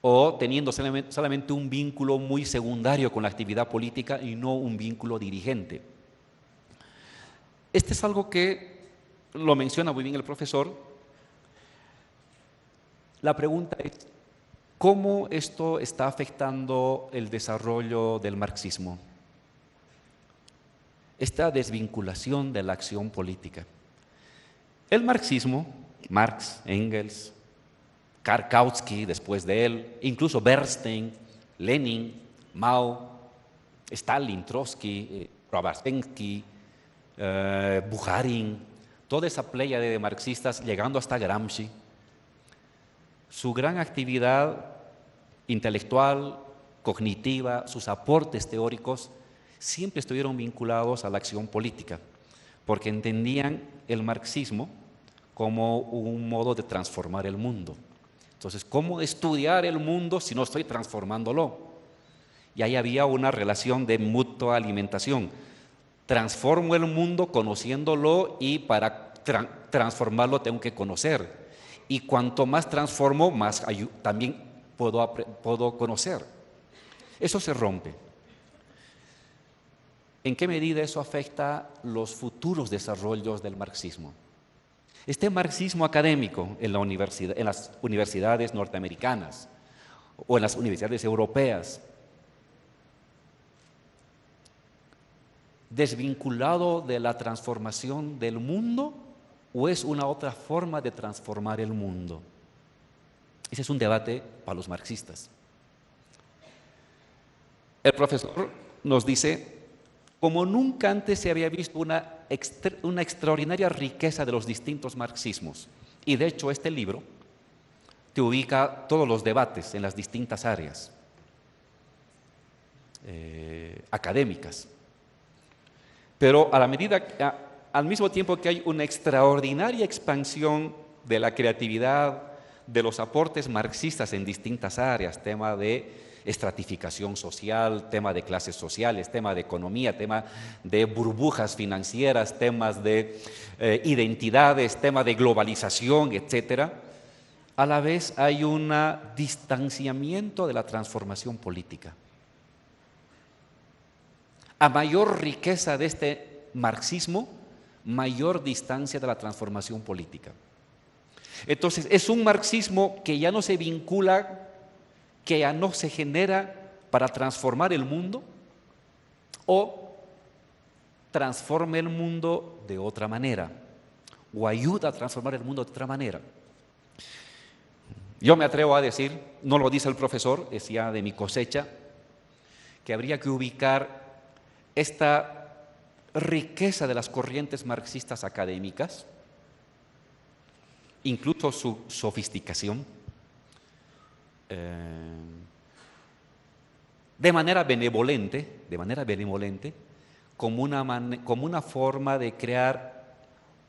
Speaker 2: o teniendo solamente un vínculo muy secundario con la actividad política y no un vínculo dirigente. Este es algo que lo menciona muy bien el profesor. La pregunta es, ¿cómo esto está afectando el desarrollo del marxismo? Esta desvinculación de la acción política. El marxismo, Marx, Engels, Karl Kautsky después de él, incluso Bernstein, Lenin, Mao, Stalin, Trotsky, Robertensky, Bukharin, toda esa pléyade de marxistas llegando hasta Gramsci, su gran actividad intelectual, cognitiva, sus aportes teóricos siempre estuvieron vinculados a la acción política, porque entendían el marxismo como un modo de transformar el mundo. Entonces, ¿cómo estudiar el mundo si no estoy transformándolo? Y ahí había una relación de mutua alimentación. Transformo el mundo conociéndolo y para transformarlo tengo que conocer. Y cuanto más transformo, más también puedo conocer. Eso se rompe. ¿En qué medida eso afecta los futuros desarrollos del marxismo? Este marxismo académico en las universidades norteamericanas o en las universidades europeas, ¿desvinculado de la transformación del mundo o es una otra forma de transformar el mundo? Ese es un debate para los marxistas. El profesor nos dice, como nunca antes se había visto una extraordinaria riqueza de los distintos marxismos, y de hecho este libro te ubica todos los debates en las distintas áreas académicas. Pero al mismo tiempo que hay una extraordinaria expansión de la creatividad, de los aportes marxistas en distintas áreas, tema de estratificación social, tema de clases sociales, tema de economía, tema de burbujas financieras, temas de identidades, tema de globalización, etcétera. A la vez hay un distanciamiento de la transformación política. A mayor riqueza de este marxismo, mayor distancia de la transformación política. Entonces, es un marxismo que ya no se vincula, que ya no se genera para transformar el mundo o transforma el mundo de otra manera o ayuda a transformar el mundo de otra manera. Yo me atrevo a decir, no lo dice el profesor, es ya de mi cosecha, que habría que ubicar esta riqueza de las corrientes marxistas académicas, incluso su sofisticación, de manera benevolente, como una forma de crear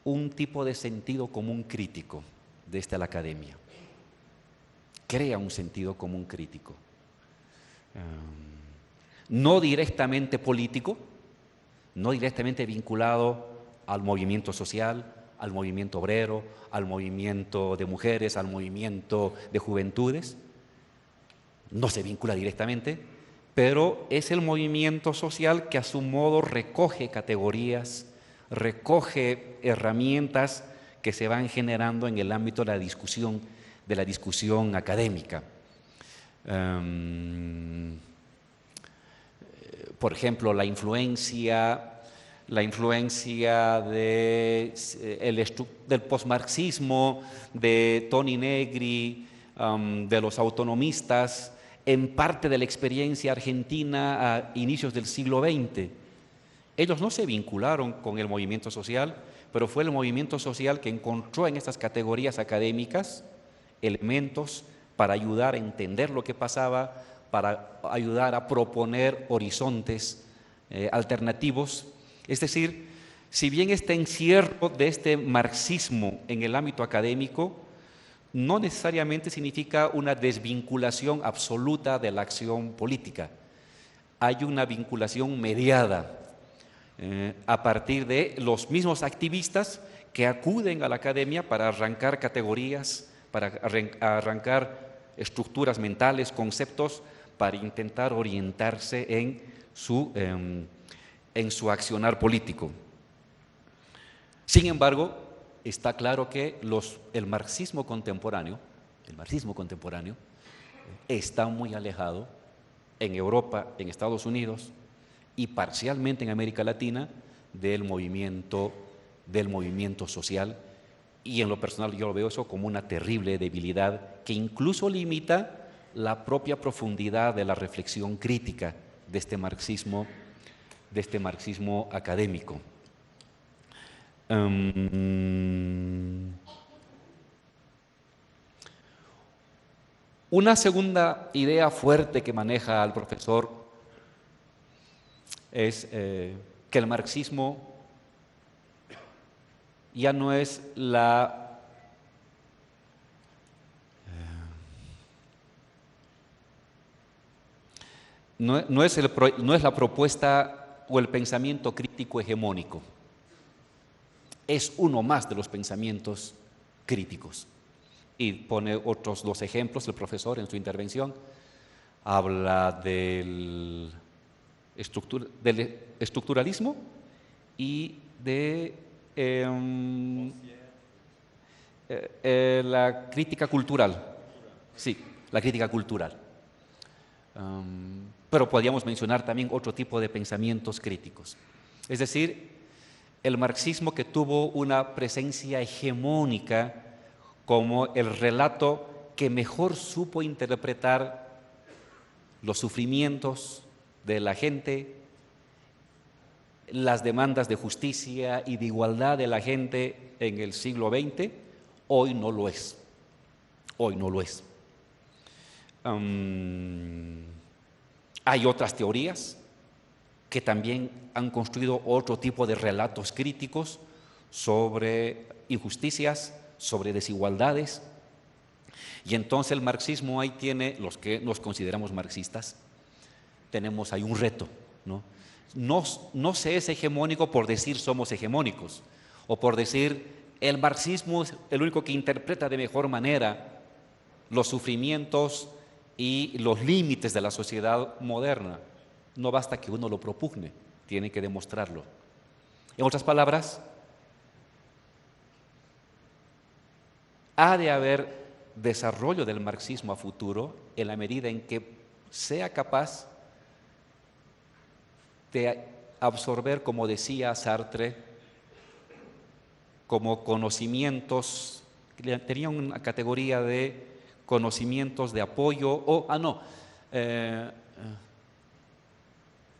Speaker 2: un tipo de sentido común crítico desde la academia. Crea un sentido común crítico. No directamente político, no directamente vinculado al movimiento social, al movimiento obrero, al movimiento de mujeres, al movimiento de juventudes. No se vincula directamente, pero es el movimiento social que a su modo recoge categorías, recoge herramientas que se van generando en el ámbito de la discusión académica. Por ejemplo, la influencia del posmarxismo, de Toni Negri, de los autonomistas, en parte de la experiencia argentina a inicios del siglo XX. Ellos no se vincularon con el movimiento social, pero fue el movimiento social que encontró en estas categorías académicas elementos para ayudar a entender lo que pasaba, para ayudar a proponer horizontes alternativos. Es decir, si bien este encierro de este marxismo en el ámbito académico no necesariamente significa una desvinculación absoluta de la acción política, hay una vinculación mediada a partir de los mismos activistas que acuden a la academia para arrancar categorías, para arrancar estructuras mentales, conceptos, para intentar orientarse en su accionar político. Sin embargo, está claro que el marxismo contemporáneo está muy alejado en Europa, en Estados Unidos y parcialmente en América Latina del movimiento social, y en lo personal yo lo veo eso como una terrible debilidad que incluso limita la propia profundidad de la reflexión crítica de este marxismo académico. Una segunda idea fuerte que maneja el profesor es que el marxismo ya no es no es la propuesta o el pensamiento crítico hegemónico, es uno más de los pensamientos críticos. Y pone otros dos ejemplos el profesor en su intervención. Habla del estructuralismo y de la crítica cultural. Sí, la crítica cultural. Pero podríamos mencionar también otro tipo de pensamientos críticos. Es decir, el marxismo que tuvo una presencia hegemónica como el relato que mejor supo interpretar los sufrimientos de la gente, las demandas de justicia y de igualdad de la gente en el siglo XX, hoy no lo es. Hoy no lo es. Hay otras teorías que también han construido otro tipo de relatos críticos sobre injusticias, sobre desigualdades, Y entonces el marxismo ahí tiene, los que nos consideramos marxistas, tenemos ahí un reto, ¿no? No se es hegemónico por decir somos hegemónicos, o por decir el marxismo es el único que interpreta de mejor manera los sufrimientos y los límites de la sociedad moderna. No basta que uno lo propugne, tiene que demostrarlo. En otras palabras, ha de haber desarrollo del marxismo a futuro en la medida en que sea capaz de absorber, como decía Sartre, como conocimientos, tenía una categoría de conocimientos de apoyo,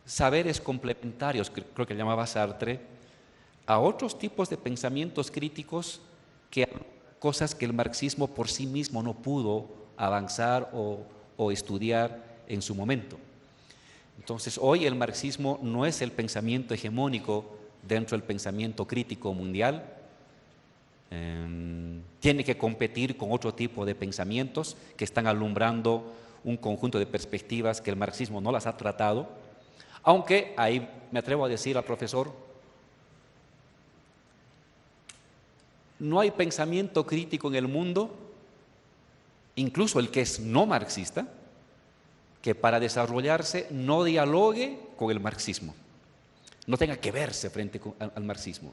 Speaker 2: saberes complementarios, creo que llamaba Sartre, a otros tipos de pensamientos críticos, que cosas que el marxismo por sí mismo no pudo avanzar o estudiar en su momento. Entonces, hoy el marxismo no es el pensamiento hegemónico dentro del pensamiento crítico mundial. Tiene que competir con otro tipo de pensamientos que están alumbrando un conjunto de perspectivas que el marxismo no las ha tratado, aunque ahí me atrevo a decir al profesor, no hay pensamiento crítico en el mundo, incluso el que es no marxista, que para desarrollarse no dialogue con el marxismo, no tenga que verse frente al marxismo.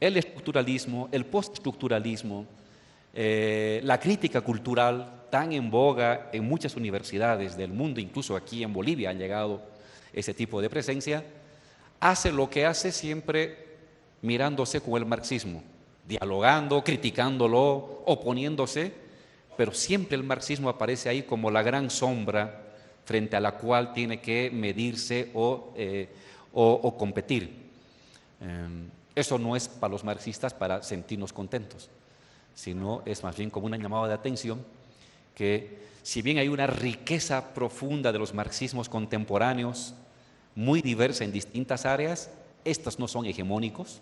Speaker 2: El estructuralismo, el postestructuralismo, la crítica cultural, tan en boga en muchas universidades del mundo, incluso aquí en Bolivia han llegado ese tipo de presencia, hace lo que hace siempre mirándose con el marxismo, dialogando, criticándolo, oponiéndose, pero siempre el marxismo aparece ahí como la gran sombra frente a la cual tiene que medirse o competir. Eso no es para los marxistas para sentirnos contentos, sino es más bien como una llamada de atención que, si bien hay una riqueza profunda de los marxismos contemporáneos, muy diversa en distintas áreas, estos no son hegemónicos.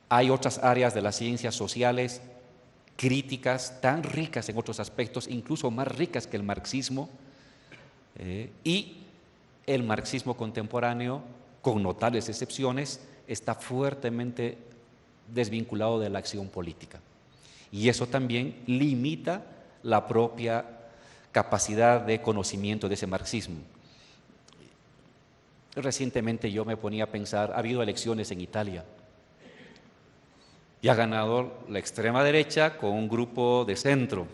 Speaker 2: Hay otras áreas de las ciencias sociales críticas tan ricas en otros aspectos, incluso más ricas que el marxismo, y el marxismo contemporáneo, con notables excepciones, está fuertemente desvinculado de la acción política. Y eso también limita la propia capacidad de conocimiento de ese marxismo. Recientemente yo me ponía a pensar, ha habido elecciones en Italia y ha ganado la extrema derecha con un grupo de centro.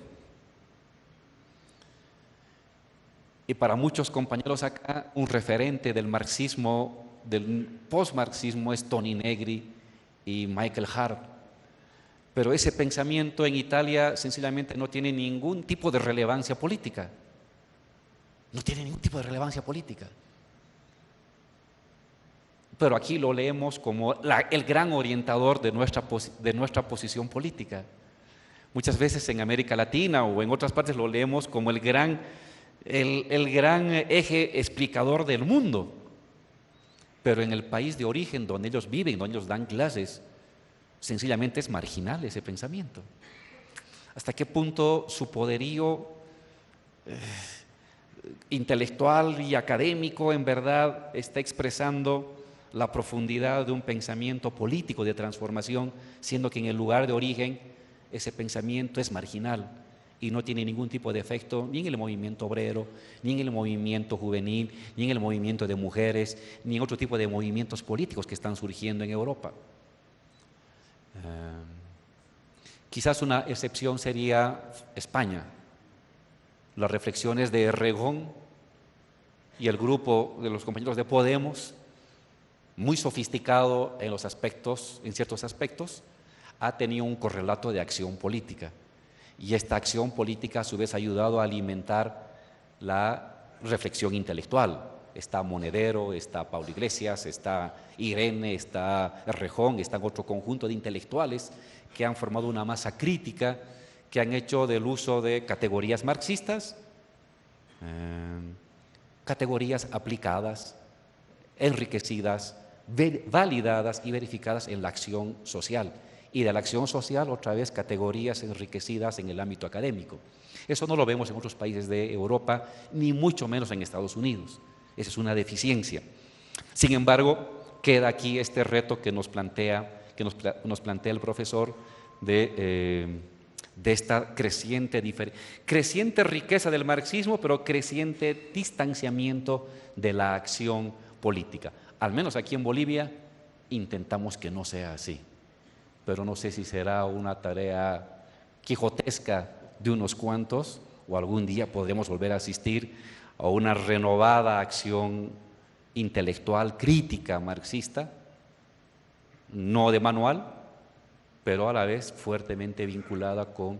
Speaker 2: Y para muchos compañeros acá, un referente del marxismo, del postmarxismo, es Toni Negri y Michael Hart. Pero ese pensamiento en Italia sencillamente no tiene ningún tipo de relevancia política. No tiene ningún tipo de relevancia política. Pero aquí lo leemos como el gran orientador de nuestra posición política. Muchas veces en América Latina o en otras partes lo leemos como el gran eje explicador del mundo. Pero en el país de origen donde ellos viven, donde ellos dan clases, sencillamente es marginal ese pensamiento. ¿Hasta qué punto su poderío intelectual y académico en verdad está expresando la profundidad de un pensamiento político de transformación, siendo que en el lugar de origen ese pensamiento es marginal y no tiene ningún tipo de efecto ni en el movimiento obrero, ni en el movimiento juvenil, ni en el movimiento de mujeres, ni en otro tipo de movimientos políticos que están surgiendo en Europa? Quizás una excepción sería España. Las reflexiones de Errejón y el grupo de los compañeros de Podemos, muy sofisticado en ciertos aspectos, ha tenido un correlato de acción política. Y esta acción política a su vez ha ayudado a alimentar la reflexión intelectual. Está Monedero, está Pablo Iglesias, está Irene, está Errejón, está otro conjunto de intelectuales que han formado una masa crítica, que han hecho del uso de categorías marxistas, categorías aplicadas, enriquecidas, validadas y verificadas en la acción social. y de la acción social, otra vez, categorías enriquecidas en el ámbito académico. Eso no lo vemos en otros países de Europa, ni mucho menos en Estados Unidos. Esa es una deficiencia. Sin embargo, queda aquí este reto que nos plantea el profesor de esta creciente riqueza del marxismo, pero creciente distanciamiento de la acción política. Al menos aquí en Bolivia intentamos que no sea así, pero no sé si será una tarea quijotesca de unos cuantos o algún día podremos volver a asistir a una renovada acción intelectual crítica marxista, no de manual, pero a la vez fuertemente vinculada con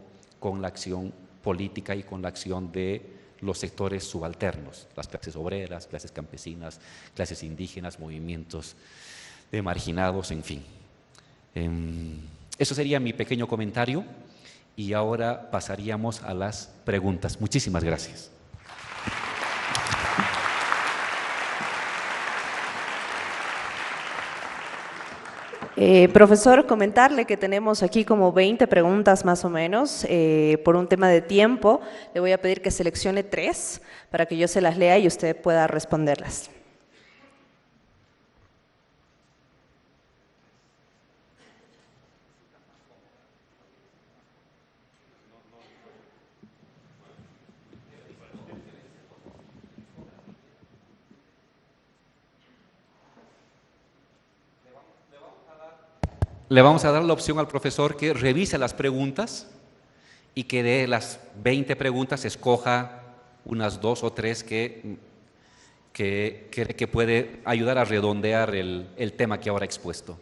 Speaker 2: la acción política y con la acción de los sectores subalternos, las clases obreras, clases campesinas, clases indígenas, movimientos de marginados, en fin. Eso sería mi pequeño comentario y ahora pasaríamos a las preguntas. Muchísimas gracias.
Speaker 1: Profesor, comentarle que tenemos aquí como 20 preguntas más o menos. Por un tema de tiempo, le voy a pedir que seleccione 3 para que yo se las lea y usted pueda responderlas.
Speaker 2: Le vamos a dar la opción al profesor que revise las preguntas y que de las 20 preguntas escoja unas 2 o 3 que puede ayudar a redondear el tema que ahora he expuesto.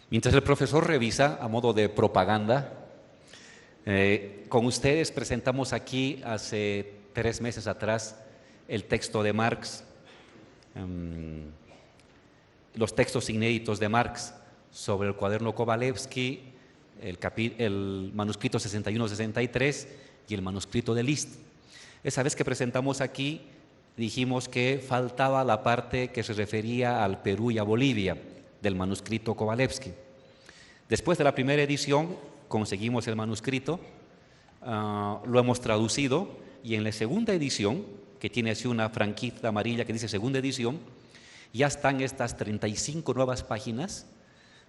Speaker 2: Mientras el profesor revisa, a modo de propaganda, con ustedes presentamos aquí hace 3 meses atrás el texto de Marx, los textos inéditos de Marx sobre el cuaderno Kovalevsky, el manuscrito 61-63 y el manuscrito de Liszt. Esa vez que presentamos aquí, dijimos que faltaba la parte que se refería al Perú y a Bolivia del manuscrito Kovalevsky. Después de la primera edición conseguimos el manuscrito, lo hemos traducido y en la segunda edición, que tiene así una franquita amarilla que dice segunda edición, ya están estas 35 nuevas páginas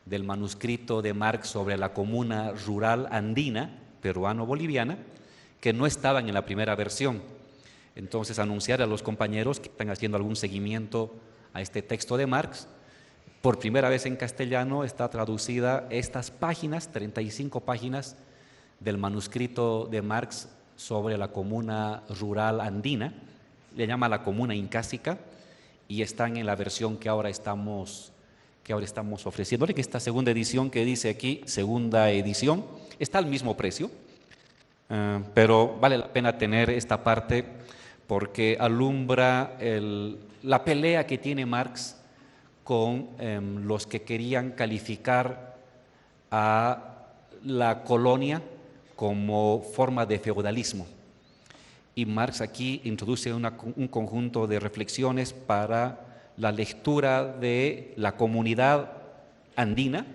Speaker 2: del manuscrito de Marx sobre la comuna rural andina, peruano-boliviana, que no estaban en la primera versión. Entonces, anunciar a los compañeros que están haciendo algún seguimiento a este texto de Marx, por primera vez en castellano está traducida estas páginas, 35 páginas del manuscrito de Marx sobre la comuna rural andina, le llama la comuna incásica, y están en la versión que ahora estamos ofreciendo. Que esta segunda edición que dice aquí, segunda edición, está al mismo precio, pero vale la pena tener esta parte porque alumbra la pelea que tiene Marx con los que querían calificar a la colonia como forma de feudalismo. Y Marx aquí introduce un conjunto de reflexiones para la lectura de la comunidad andina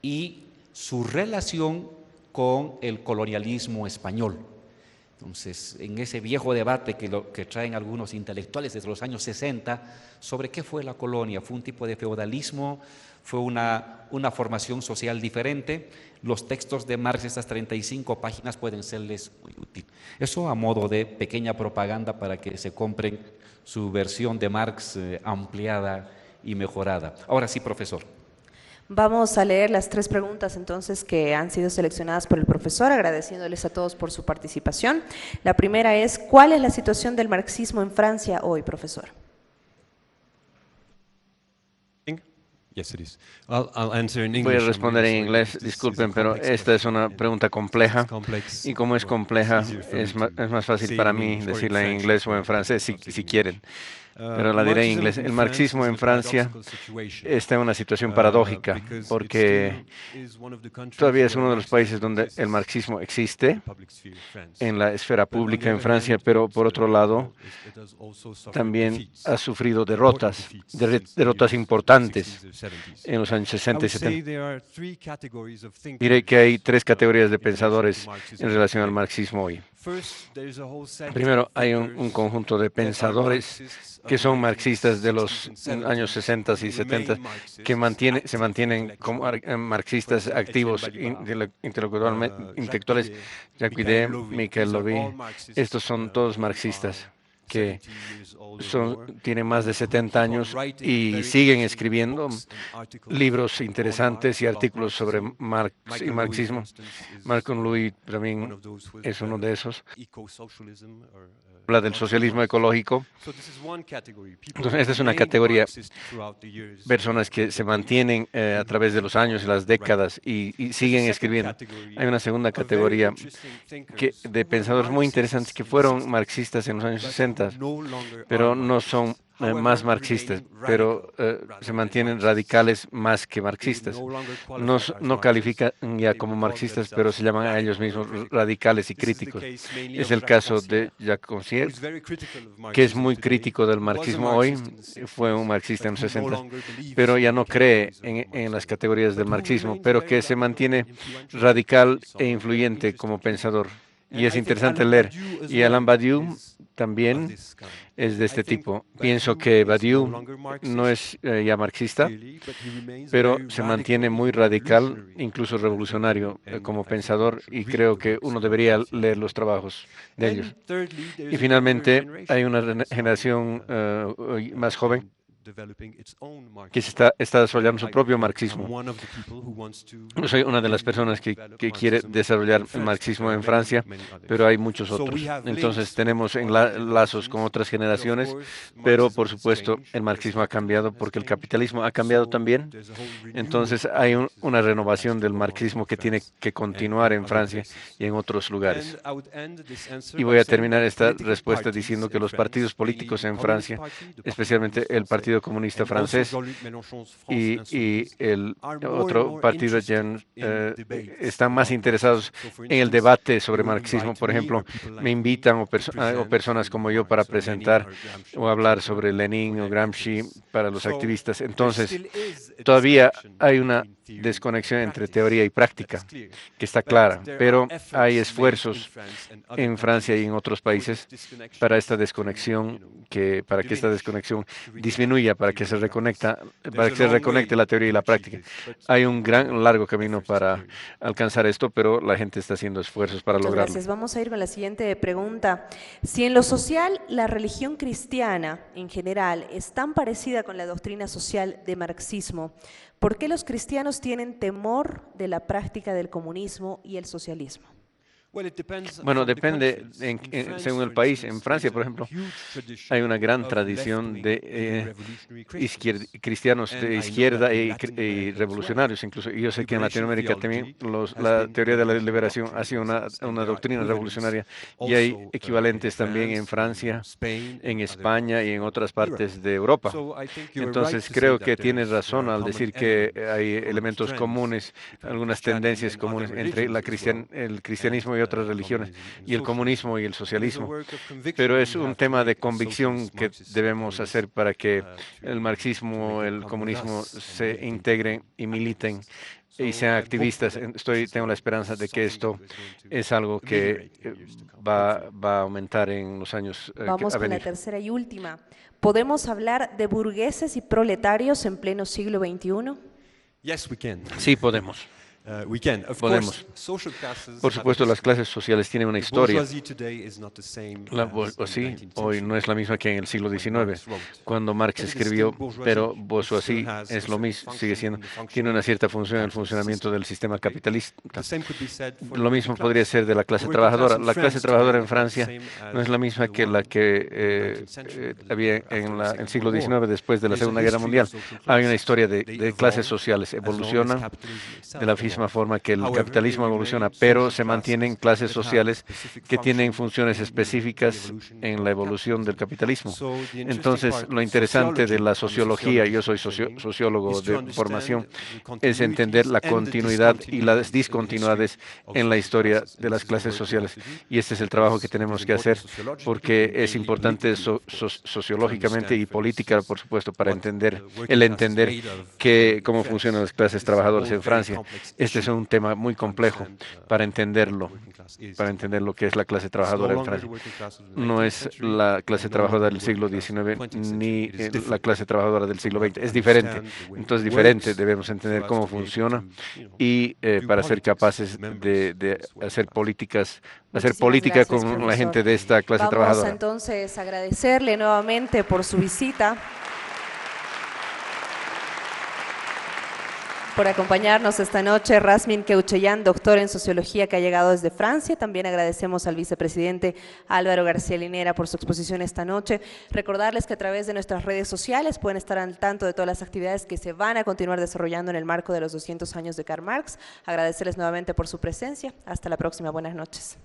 Speaker 2: y su relación con el colonialismo español. Entonces, en ese viejo debate que traen algunos intelectuales desde los años 60 sobre qué fue la colonia, fue un tipo de feudalismo, fue una formación social diferente, los textos de Marx, estas 35 páginas, pueden serles muy útiles. Eso a modo de pequeña propaganda para que se compren su versión de Marx ampliada y mejorada. Ahora sí, profesor.
Speaker 1: Vamos a leer las 3 preguntas entonces que han sido seleccionadas por el profesor, agradeciéndoles a todos por su participación. La primera es, ¿cuál es la situación del marxismo en Francia hoy, profesor?
Speaker 3: Voy a responder en inglés, disculpen, pero esta es una pregunta compleja y como es compleja, es más fácil para mí decirla en inglés o en francés si quieren. pero la diré en inglés. El marxismo en Francia está en una situación paradójica porque todavía es uno de los países donde el marxismo existe en la esfera pública en Francia, pero por otro lado también ha sufrido derrotas importantes en los años 60 y 70. Diré que hay tres categorías de pensadores en relación al marxismo hoy. Primero, hay un conjunto de pensadores que son marxistas de los años 60 y 70 que se mantienen como marxistas activos intelectuales. Jacques Guidé, Michael Levy, estos son todos marxistas que tienen más de 70 años y siguen escribiendo libros interesantes y artículos sobre Marx y marxismo. Malcolm Lewis también es uno de esos. Habla del socialismo ecológico. Entonces, esta es una categoría, personas que se mantienen a través de los años y las décadas y siguen escribiendo. Hay una segunda categoría de pensadores muy interesantes que fueron marxistas en los años 60, pero no son más marxistas, pero se mantienen radicales más que marxistas. No califican ya como marxistas, pero se llaman a ellos mismos radicales y críticos. Es el caso de Jacques Rancière, que es muy crítico del marxismo hoy, fue un marxista en los 60, pero ya no cree en las categorías del marxismo, pero que se mantiene radical e influyente como pensador. Y es interesante leer. Y Alain Badiou también es de este tipo. Pienso que Badiou no es ya marxista, pero se mantiene muy radical, incluso revolucionario como pensador, y creo que uno debería leer los trabajos de ellos. Y finalmente hay una generación más joven que está desarrollando su propio marxismo. Yo soy una de las personas que quiere desarrollar el marxismo en Francia, pero hay muchos otros. Entonces tenemos lazos con otras generaciones, pero por supuesto el marxismo ha cambiado porque el capitalismo ha cambiado también. Entonces hay una renovación del marxismo que tiene que continuar en Francia y en otros lugares. Y voy a terminar esta respuesta diciendo que los partidos políticos en Francia, especialmente el Partido Comunista Francés y el otro partido están más interesados en el debate sobre marxismo. Por ejemplo, me invitan o personas como yo para presentar o hablar sobre Lenin o Gramsci para los activistas. Entonces, todavía hay una desconexión entre teoría y práctica, que está clara, pero hay esfuerzos en Francia y en otros países para esta desconexión, para que esta desconexión disminuya, para que se reconecte la teoría y la práctica. Hay un largo camino para alcanzar esto, pero la gente está haciendo esfuerzos para lograrlo.
Speaker 1: Gracias. Vamos a ir con la siguiente pregunta. Si en lo social la religión cristiana en general es tan parecida con la doctrina social de marxismo, ¿por qué los cristianos tienen temor de la práctica del comunismo y el socialismo?
Speaker 3: Bueno, depende según el país. En Francia, por ejemplo, hay una gran tradición de cristianos de izquierda y revolucionarios incluso. Y yo sé que en Latinoamérica también la teoría de la liberación ha sido una doctrina revolucionaria y hay equivalentes también en Francia, en España y en otras partes de Europa. Entonces, creo que tienes razón al decir que hay elementos comunes, algunas tendencias comunes entre el cristianismo y otras religiones, y el comunismo y el socialismo. Pero es un tema de convicción que debemos hacer para que el marxismo, el comunismo se integren y militen y sean activistas. Tengo la esperanza de que esto es algo que va a aumentar en los años a venir.
Speaker 1: Vamos con la tercera y última. ¿Podemos hablar de burgueses y proletarios en pleno siglo XXI?
Speaker 3: Sí, podemos. Podemos. Por supuesto, las clases sociales tienen una historia. La bourgeoisie hoy no es la misma que en el siglo XIX, cuando Marx escribió, pero bourgeoisie es lo mismo, sigue siendo, tiene una cierta función en el funcionamiento del sistema capitalista. Lo mismo podría ser de la clase trabajadora. La clase trabajadora en Francia no es la misma que la que había en el siglo XIX después de la Segunda Guerra Mundial. Hay una historia de clases sociales, evolucionan de la misma forma que el capitalismo evoluciona, pero se mantienen clases sociales que tienen funciones específicas en la evolución del capitalismo. Entonces, lo interesante de la sociología, yo soy sociólogo de formación, es entender la continuidad y las discontinuidades en la historia de las clases sociales. Y este es el trabajo que tenemos que hacer, porque es importante sociológicamente y política, por supuesto, para entender cómo funcionan las clases trabajadoras en Francia. Este es un tema muy complejo para entender lo que es la clase trabajadora en Francia. No es la clase trabajadora del siglo XIX ni la clase trabajadora del siglo XX. Es diferente. Entonces, debemos entender cómo funciona y para ser capaces de hacer política con
Speaker 1: profesor.
Speaker 3: la gente de esta clase trabajadora.
Speaker 1: Vamos entonces a agradecerle nuevamente por su visita, por acompañarnos esta noche. Rasmin Keucheyan, doctor en Sociología que ha llegado desde Francia. También agradecemos al vicepresidente Álvaro García Linera por su exposición esta noche. Recordarles que a través de nuestras redes sociales pueden estar al tanto de todas las actividades que se van a continuar desarrollando en el marco de los 200 años de Karl Marx. Agradecerles nuevamente por su presencia. Hasta la próxima. Buenas noches.